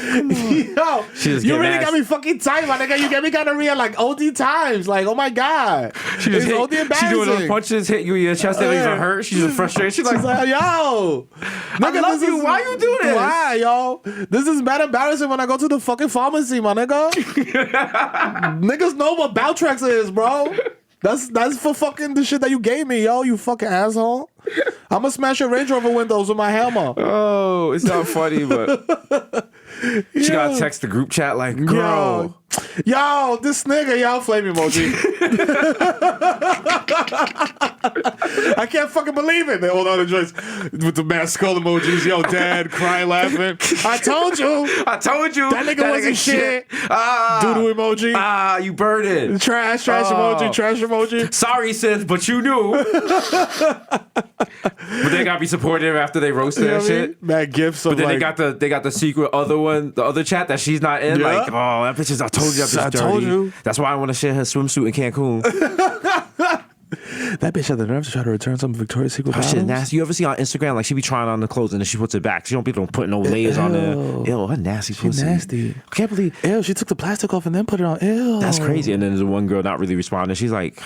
Yo, She just you get really mad. got me fucking tight, my nigga. You get me gonorrhea like OD times. Like, oh my God. She just it's hit, OD she embarrassing. doing those punches, hit you in your chest, that even hurt. She's just frustrated. She's like, yo, nigga, love this you. is- Why you do this? Why, yo? This is mad embarrassing when I go to the fucking pharmacy, my nigga. Niggas know what Valtrex is, bro. That's for fucking the shit that you gave me, yo. You fucking asshole. I'm gonna smash your Range Rover windows with my hammer. oh, it's not funny, but she got to text the group chat like, girl. Yo, this nigga, yo, flame emoji. I can't fucking believe it. They hold on to joints with the mad skull emojis. Yo, dad, crying, laughing. I told you. That nigga wasn't shit. Doodle emoji. You burned it. Trash emoji, trash emoji. Sorry, sis, but you knew. But they gotta be supportive after they roasted You know that what I mean? shit. Mad gifts of But then like, they got the secret other one, the other chat that she's not in. Yeah. Like, oh, that bitch is. I told you that bitch I dirty. told you. That's why I want to share her swimsuit in Cancun. that bitch had the nerve to try to return some Victoria's Secret That shit bottoms. nasty. You ever see on Instagram, like she be trying on the clothes and then she puts it back. She don't be putting no layers on there. Ew, her nasty pussy. nasty. I can't believe Ew, she took the plastic off and then put it on. Ew. that's crazy. And then there's one girl not really responding. She's like,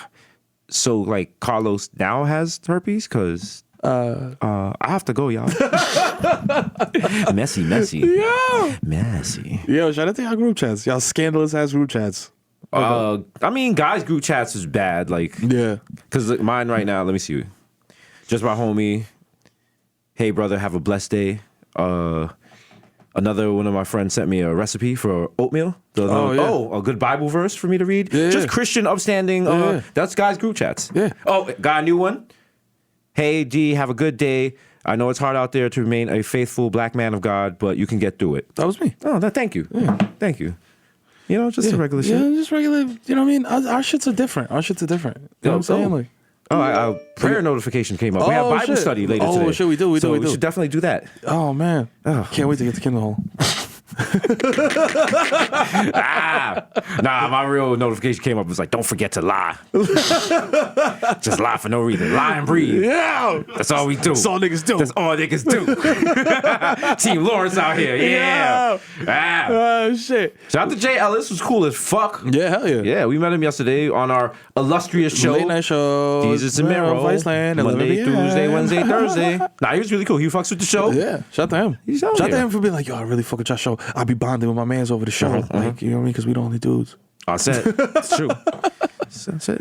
so like Carlos now has herpes because I have to go, y'all. messy. Yo. Messy. Yo, shout out to y'all group chats. Y'all scandalous ass group chats. I mean, guys group chats is bad. Like, Yeah. because mine right now, let me see. Just my homie. Hey, brother, have a blessed day. Another one of my friends sent me a recipe for oatmeal. A good Bible verse for me to read. Yeah. Just Christian, upstanding. Yeah. That's guys group chats. Yeah. Oh, got a new one. Hey, D, have a good day. I know it's hard out there to remain a faithful black man of God, but you can get through it. That was me. Oh, thank you. Thank you. You know, just the regular shit. Yeah, just regular. You know what I mean? Our shits are different. You know what I'm saying? Like, Prayer notification came up. We have Oh, Bible shit. study later Oh, today. shit, we do, we So do. we should definitely do that. oh man, can't wait to get to Kindle Hole. Nah, my real notification came up. It was like, don't forget to lie. Just lie for no reason. Lie and breathe. Yeah, That's all we do. that's all niggas do. That's all niggas do. Team Lawrence out here. Yeah. Ah. Oh shit. Shout out to Jay Ellis. Was cool as fuck. Yeah, hell yeah. Yeah, we met him yesterday on our illustrious show. Late night show. Jesus and Mero. Viceland. 11 Monday, p.m. Tuesday, Wednesday, Thursday. Nah, he was really cool. He fucks with the show. Yeah, shout out to him. He's out Shout out to here. him for being like, yo, I really fuck with your show. I'll be bonding with my mans over the show. Like, you know what I mean? Because we the only dudes. I said, it's true.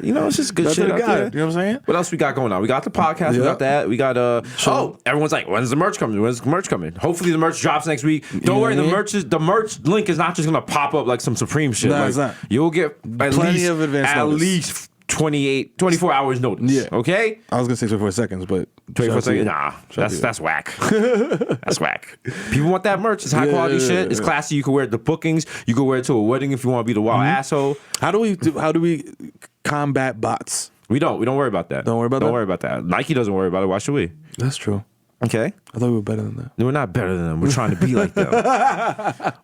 You know, it's just good That's shit what out I got. there. You know what I'm saying? What else we got going on? We got the podcast. We Yeah. got that. We got So- everyone's like, when's the merch coming? When's the merch coming? Hopefully the merch drops next week. Don't worry, the merch link is not just gonna pop up like some Supreme shit. No, Like, it's not. You'll get Plenty of advance notice. least 24 hours notice. Yeah. Okay? I was gonna say 24 seconds, but 24 shout out to you. seconds? Nah, Shout out to you. that's whack. That's whack. People want that merch. It's high quality Yeah, shit. It's yeah. classy. You can wear it to bookings. You can wear it to a wedding if you want to be the wild asshole. How do we combat bots? We don't worry about that. Don't worry about that? Don't worry about that. Nike doesn't worry about it. Why should we? That's true. Okay. I thought we were better than that. We're not better than them. We're trying to be like them.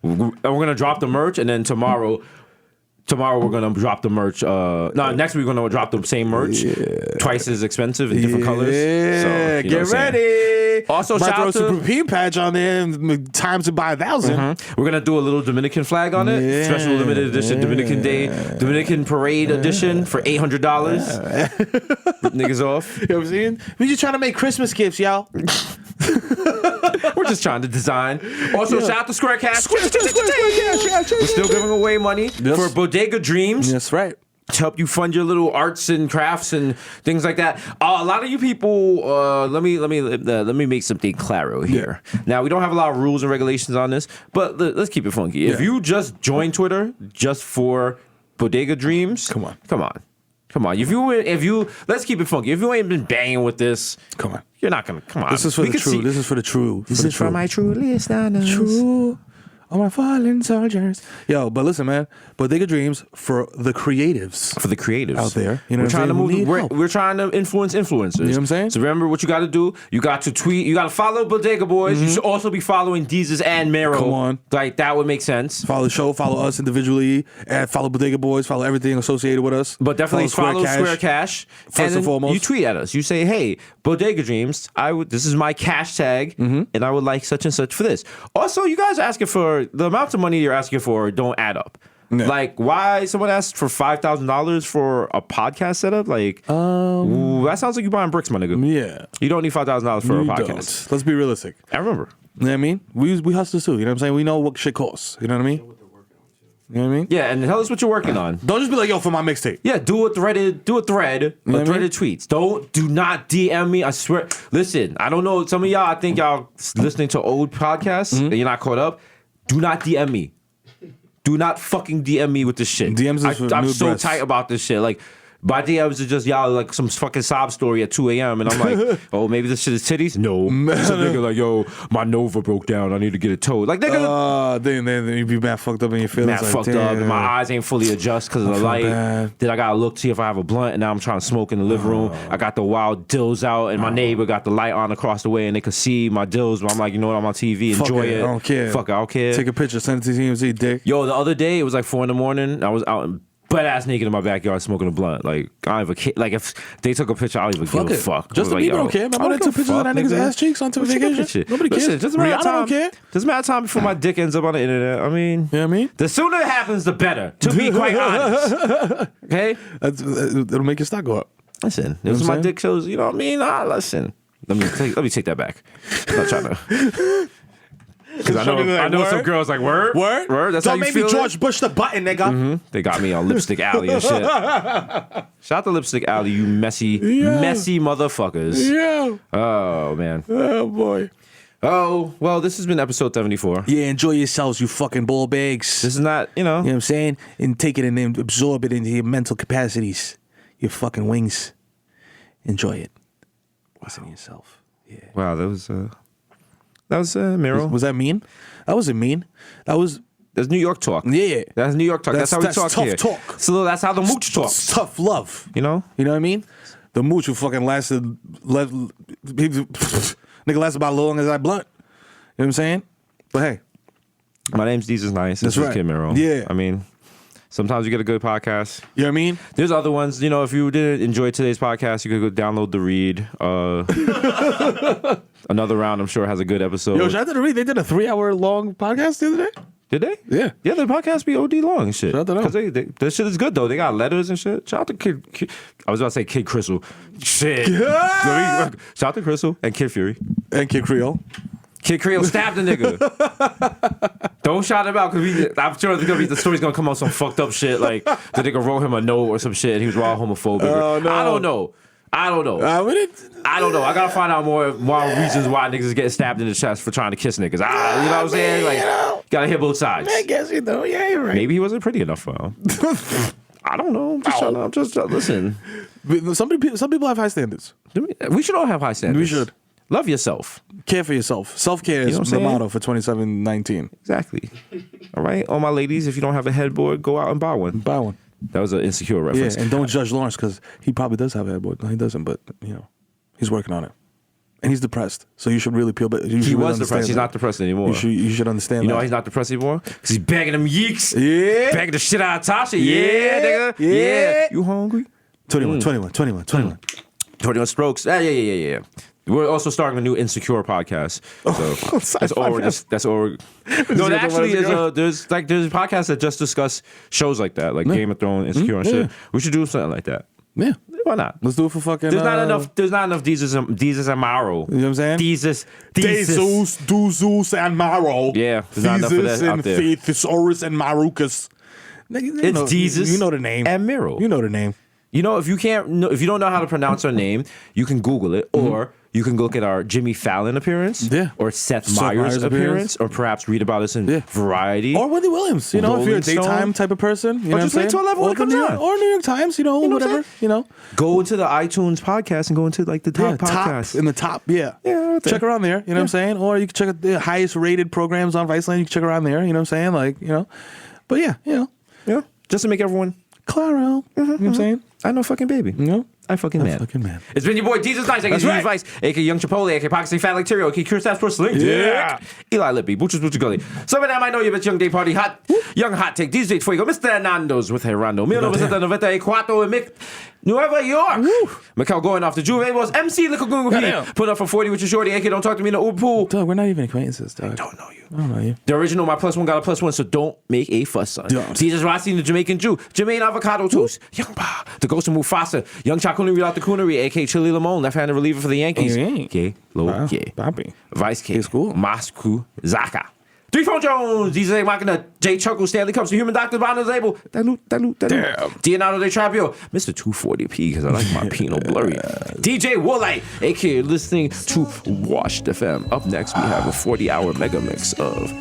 And we're gonna drop the merch, and then tomorrow we're gonna drop the merch. Next week we're gonna drop the same merch, twice as expensive in different colors. Yeah, So, you know get what I'm saying? ready. Also, Might shout throw out a Super to. P patch on there and times it by 1,000. We're gonna do a little Dominican flag on it, Yeah, special limited edition, Dominican Day, Dominican Parade edition for $800. Niggas off. You know what I'm saying? We just trying to make Christmas gifts, y'all. We're just trying to design. Also, shout out to Square Cash. We're still giving away money for Bodega Dreams. That's right. To help you fund your little arts and crafts and things like that. A lot of you people, let me make something claro here. Now, we don't have a lot of rules and regulations on this, but let's keep it funky. If you just join Twitter just for Bodega Dreams, come on. If you let's keep it funky. If you ain't been banging with this, Come on. you're not gonna come on. This is for We the can true. see- This is for the true. This is for my true listeners. true. All my fallen soldiers. Yo, but listen, man. Bodega Dreams for the creatives. For the creatives Out there. You know we're what I'm trying to saying? Who need move. help. We're trying to influence influencers. You know what I'm saying? So remember what you got to do. You got to tweet. You got to follow Bodega Boys. You should also be following Deezus and Mero. Mm-hmm. Come on. Like that would make sense. Follow the show, follow us individually, and follow Bodega Boys, follow everything associated with us. But definitely follow Square Cash. First and then foremost. you tweet at us. You say, "Hey, Bodega Dreams, this is my cash tag, Mm-hmm. and I would like such and such for this." Also, you guys are asking for the amounts of money you're asking for don't add up. Yeah. Like, why someone asked for $5,000 for a podcast setup? Like, ooh, that sounds like you buying bricks, my nigga. Yeah. You don't need $5,000 for a You podcast. don't. Let's be realistic. I remember. You know what I mean? We hustle too. You know what I'm saying? We know what shit costs. You know what I mean? You know what I mean? Yeah, and tell us what you're working on. Don't just be like, yo, for my mixtape. Yeah, do a thread, know what I mean? threaded tweets. Do not DM me. I swear. Listen, I don't know. Some of y'all, I think y'all listening to old podcasts and you're not caught up. Do not DM me. Do not fucking DM me with this shit. DMs is for I'm nude so breasts. tight about this shit. Like, my DMs are just y'all like some fucking sob story at 2 a.m. And I'm like, oh, maybe this shit is titties? No. Some nigga like, yo, my Nova broke down. I need to get it towed. Like, nigga. Then you be mad fucked up in your feelings. Mad like, fucked up, and damn. my eyes ain't fully adjust because of the feel light. bad. Then I gotta look to see if I have a blunt, and now I'm trying to smoke in the living room. I got the wild dills out, and my neighbor got the light on across the way, and they could see my dills. But I'm like, you know what? I'm on TV, Fuck enjoy it, it. I don't care. Fuck it, I don't care. Take a picture, send it to TMZ, dick. Yo, the other day it was like 4 a.m. I was out in butt ass naked in my backyard smoking a blunt. Like, I don't even care. Like, if they took a picture, I don't even Fuck give it. a fuck. Justin I was like, Bieber yo, don't care. Remember I that took give a pictures of that fuck, nigga's nigga. ass cheeks on vacation? Shit. Nobody cares. Listen, doesn't matter Rihanna don't care. Doesn't matter time before my dick ends up on the internet. I mean, You know what I mean? the sooner it happens, the better. To be quite honest. Okay? It'll make your stock go up. Listen, know this what is my I'm dick shows. You know what I mean? Listen. Let me take that back. I'm not trying to. Because I know some girls like word. That's how Don't you make me feel George Bush the button, nigga. They got me on Lipstick Alley and shit. Shout out to Lipstick Alley, you messy motherfuckers. Yeah. Oh man. Oh boy. Oh well, this has been episode 74. Yeah, enjoy yourselves, you fucking ball bags. This is not, You know what I'm saying? And take it and then absorb it into your mental capacities. Your fucking wings. Enjoy it. Listen to yourself. Yeah. Wow, that was Miro. Was that mean? That wasn't mean. That was That's New York talk. Yeah. That's New York talk. That's how we talk tough here. talk. So that's how the mooch It's talks. tough love. You know? You know what I mean? The mooch who fucking nigga lasted about as long as that blunt. You know what I'm saying? But hey. My name's Jesus Nice. That's This is right. Kid Miro. Yeah. I mean, sometimes you get a good podcast. You know what I mean? There's other ones. You know, if you didn't enjoy today's podcast, you could go download the read. Another round, I'm sure, has a good episode. Yo, shout out to the Read. They did a 3-hour long podcast the other day. Did they? Yeah. Yeah, the podcast be OD long and shit. Shout out to them. Because this shit is good, though. They got letters and shit. Shout out to Kid I was about to say Kid Crystal. Shit. Shout out to Crystal and Kid Fury. And Kid Creole. Kid Creole stabbed a nigga. Don't shout him out because I'm sure the story's gonna come out some fucked up shit like the nigga wrote him a note or some shit and he was raw homophobic. Oh, no. I don't know. I don't know. I don't know. I gotta find out more reasons why niggas is getting stabbed in the chest for trying to kiss niggas. You know what I'm saying? Like, gotta hear both sides. I guess you know. Yeah, you're right. Maybe he wasn't pretty enough for him. I don't know. I'm just listen. But some people have high standards. We should all have high standards. We should. Love yourself. Care for yourself. Self-care know is what I'm the saying? motto for 2019. Exactly. All right, all my ladies, if you don't have a headboard, go out and buy one. Buy one. That was an insecure Yeah, reference. and don't judge Lawrence because he probably does have a headboard. No, he doesn't, but you know, he's working on it. And he's depressed, so you should really peel back. He was depressed. He's not depressed anymore. You should understand. You know that. why he's not depressed anymore? Because he's bagging them yeeks. Yeah. Bagging the shit out of Tasha. Yeah, nigga. Yeah. You hungry? 21. 21 strokes. Yeah. We're also starting a new Insecure podcast. So that's all. No, there actually is there's podcasts that just discuss shows like that, like Game of Thrones, Insecure and shit. We should do something like that. Yeah. Why not? Let's do it for fucking. There's not enough Jesus and Maro. You know what I'm saying? Jesus. Dezus, and Maro. Yeah, there's not enough of that out there. Thesaurus and Marucas. It's Jesus. You know the name. And Miro. You know the name. You know, if you don't know how to pronounce our name, you can Google it, or you can look at our Jimmy Fallon appearance, Yeah. or Seth Seth Meyers Meyers appearance, or perhaps read about us in Yeah. Variety. Or Wendy Williams. You know, if you're Rolling a daytime Stone. type of person. You know just what I'm wait saying? till 11 when it comes on. Or New York Times, know what I'm whatever. saying? You know. Go into the iTunes podcast and go into like the top podcast. In the top, yeah. Yeah, right there. Check around there, you know what I'm saying? Or you can check out the highest rated programs on Viceland, you can check around there, you know what I'm saying? Like, you know. But yeah, Yeah, just to make everyone. Claro. You know what I'm saying? I know fucking baby. You know? I fucking man. Fucking man. It's been your boy Jesus Nice, aka That's Jesus right. Vice, aka Young Chipotle, aka Pakistan Fat Like Terrio, aka Cure Stats for Sling. Yeah. Eli Lippy, Butchers Butcher Gully. Some of them I know you, bitch. Young Day Party Hot. Young Hot Take. DJ Fuego. Mr. Hernandez with Herando. 1994 y Nueva York. Mikkel going off the Juve was MC Liquor Goddamn. put up for 40 with your shorty. AK, don't talk to me in the Uber pool. Dog, we're not even acquaintances, dog. Don't know you. I don't know you. The original My Plus One got a plus one, so don't make a fuss, son. Don't. Jesus Rossi and the Jamaican Jew. Jermaine Avocado Toast. Young Pa. The Ghost of Mufasa. Young Chakuni without the Coonery, AK Chili Lamone, left-handed reliever for the Yankees. Okay. Low, Papi. Vice K. He's cool. Moscow Zaka. 3-Phone Jones. DJ Machina. Jay Chuckle. Stanley Cups. The Human Doctor. Bonner's Label. Damn. Leonardo DiTrapio. Mr. 240p because I like my Pinot Blurry. DJ Woolite. A.k.a. listening to Washed FM. Up next, we have a 40-hour mega mix of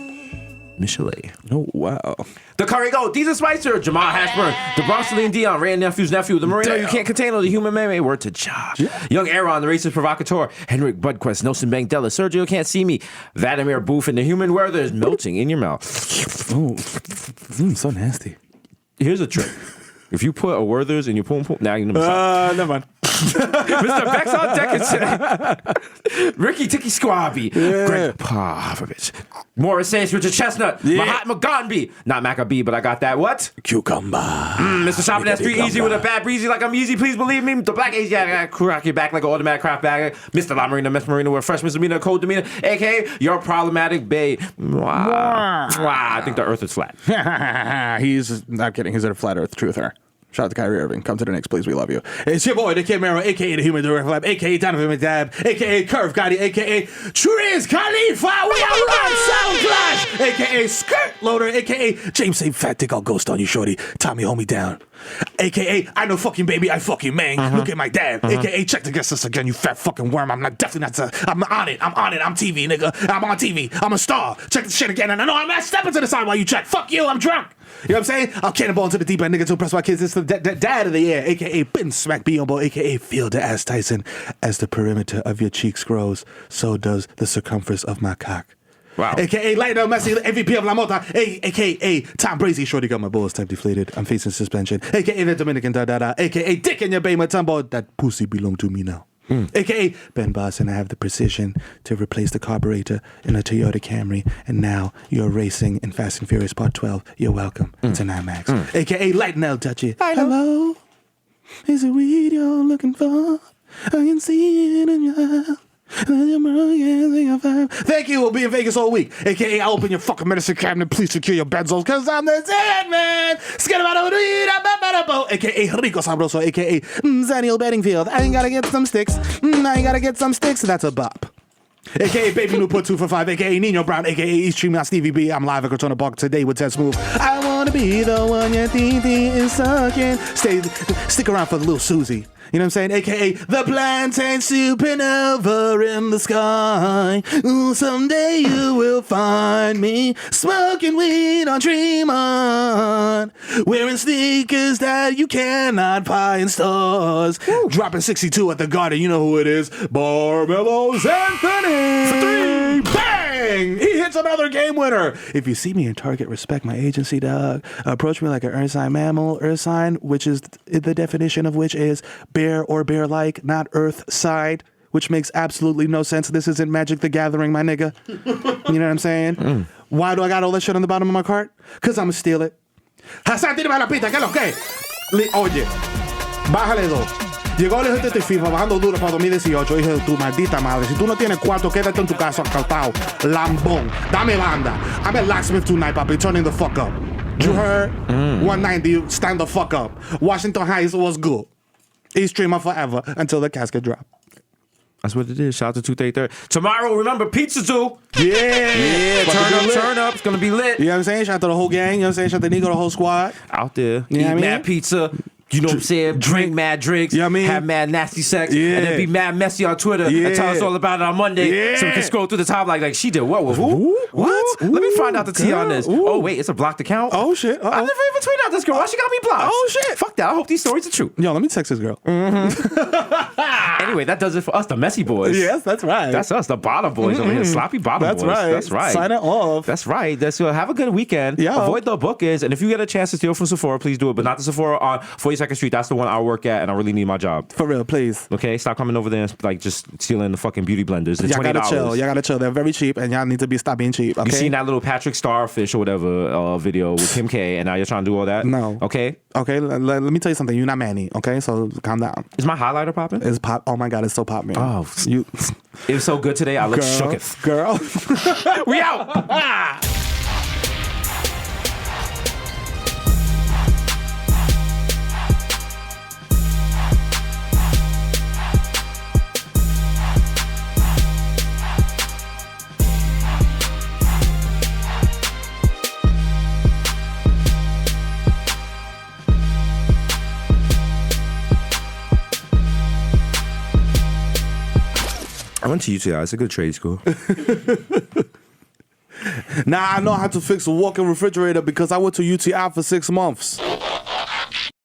Michelet. Oh, wow. The Curry Goat, Deezer Spicer, Jamal Hashburn, the Bronx Celine Dion, Ray and Nephew's nephew, the Marino You Can't Contain, the Human Meme, word to Ja. Young Aaron, the Racist Provocateur, Henrik Budquest, Nelson Bankdella, Sergio Can't See Me, Vladimir Booth, and the Human Werther is melting in your mouth. Oh, so nasty. Here's a trick. If you put a Werther's in your poom poom, now you know. Never mind. Mr. Bex on deck today. Ricky Tiki Squabby. Greg Popovich. Morris Saints, Richard Chestnut. Mahatma Gandhi. Not Maccabee, but I got that. What? Cucumber. Mr. Shopping that's 3 easy with a bad breezy like I'm easy, please believe me. The black Asia, I got crack your back like an automatic craft bag. Mr. La Marina, Miss Marina with fresh misdemeanor, cold demeanor, aka your problematic bae. Wow. I think the earth is flat. He's not kidding. He's a flat earth truther. Shout out to Kyrie Irving. Come to the Knicks, please. We love you. It's your boy, the Kid Mero, a.k.a. the Human Direct Lab, a.k.a. Donovan McDab, a.k.a. Curve Gotti, a.k.a. Triz Khalifa. We are on Sound Clash, a.k.a. Skirt Loader, a.k.a. James St. Fat Dick, I'll ghost on you, shorty. Tommy, hold me down. A.k.a. I know fucking baby, I fucking man. Look at my dad. A.k.a. check the guest list again, you fat fucking worm. I'm definitely not. I'm on it. I'm TV, nigga. I'm on TV. I'm a star. Check the shit again. And I know I'm not stepping to the side while you check. Fuck you, I'm drunk. You know what I'm saying? I'll cannonball into the deep end, nigga, to impress my kids. It's the dad of the year, a.k.a. Ben Smack Biombo, a.k.a. Feel the ass Tyson. As the perimeter of your cheeks grows, so does the circumference of my cock. Wow. A.k.a. Lionel Messi, MVP of La Mota. A.k.a. Tom Brady, shorty got my balls type deflated. I'm facing suspension. A.k.a. the Dominican da-da-da. A.k.a. Dick in your bay, Matumbo. That pussy belong to me now. A.k.a. Ben Boss, and I have the precision to replace the carburetor in a Toyota Camry, and now you're racing in Fast and Furious Part 12. You're welcome. It's an IMAX. A.k.a. Light Nell Touchy. Hello? Is it weed you're looking for? I can see it in your eyes. Thank you. We'll be in Vegas all week. A.k.a. I'll open your fucking medicine cabinet. Please secure your benzos, because I'm the dead man. A.k.a. Rico Sabroso. A.k.a. Daniel Bedingfield. I ain't gotta get some sticks. That's a bop. A.k.a. Baby Newport 2 for 5. A.k.a. Nino Brown. A.k.a. East Stream Stevie B. I'm live at Cortona Park today with Ted Smooth. I wanna be the one your TT is sucking. Stick around for the little Susie. You know what I'm saying? A.k.a. the plantain supernova in the sky. Ooh, someday you will find me smoking weed on Tremont, wearing sneakers that you cannot buy in stores. Dropping 62 at the Garden. You know who it is. Barbelos Anthony. For 3. Bang! He hits another game winner. If you see me in Target, respect my agency, dog. Approach me like an earth sign mammal. Earth sign, which is the definition of which is bear or bear-like, not earth side, which makes absolutely no sense. This isn't Magic the Gathering, my nigga. You know what I'm saying? Why do I got all that shit on the bottom of my cart? Because I'm going to steal it. Hassan, tírame la pista, ¿qué es lo que? Oye, bájale dos. Llegó el ejército de FIFA bajando duro para 2018. Hijo de tu maldita madre. Si tú no tienes cuarto, quédate en tu casa acautado. Lambón. Dame banda. I'm at Locksmith tonight, papi. Turning the fuck up. You heard? 190, stand the fuck up. Washington Heights was good. East Streamer forever until the casket drop. That's what it is. Shout out to 233. Tomorrow, remember, Pizza Zoo. Yeah. Turn up. It's going to be lit. You know what I'm saying? Shout out to the whole gang. You know what I'm saying? Shout out to Nico, the whole squad. Out there. You know what I Eat mean? mad pizza. You know what I'm saying? Drink mad drinks. You know what I mean? Have mad nasty sex. Yeah. And then be mad messy on Twitter. And tell us all about it on Monday. So we can scroll through the top like she did what with who? What? Let me find out the tea on this. Ooh. Oh, wait. It's a blocked account? Oh, shit. I never even tweeted out this girl. Why she got me blocked? Oh, shit. Fuck that. I hope these stories are true. Yo, let me text this girl. Anyway, that does it for us, the messy boys. Yes, that's right. That's us, the bottom boys over here. Sloppy bottom That's boys. right. That's right. Sign it off. That's right. Have a good weekend. Yeah. Avoid the bookings. And if you get a chance to steal from Sephora, please do it. But not the Sephora on 42nd Street. That's the one I work at, and I really need my job. For real, please. Okay? Stop coming over there and like just stealing the fucking beauty blenders. They're Y'all $20. gotta chill. Y'all gotta chill. They're very cheap, and y'all need to stop being cheap. Okay. You seen that little Patrick Starfish or whatever video with Kim K, and now you're trying to do all that? No. Okay? Okay. Let me tell you something. You're not Manny. Okay, so calm down. Is my highlighter popping? It's pop. Oh my God, it's so pop, man. Oh. you. It was so good today, I look Girl, shooketh. girl. We out! I went to UTI. It's a good trade school. Now I know how to fix a walk-in refrigerator because I went to UTI for 6 months.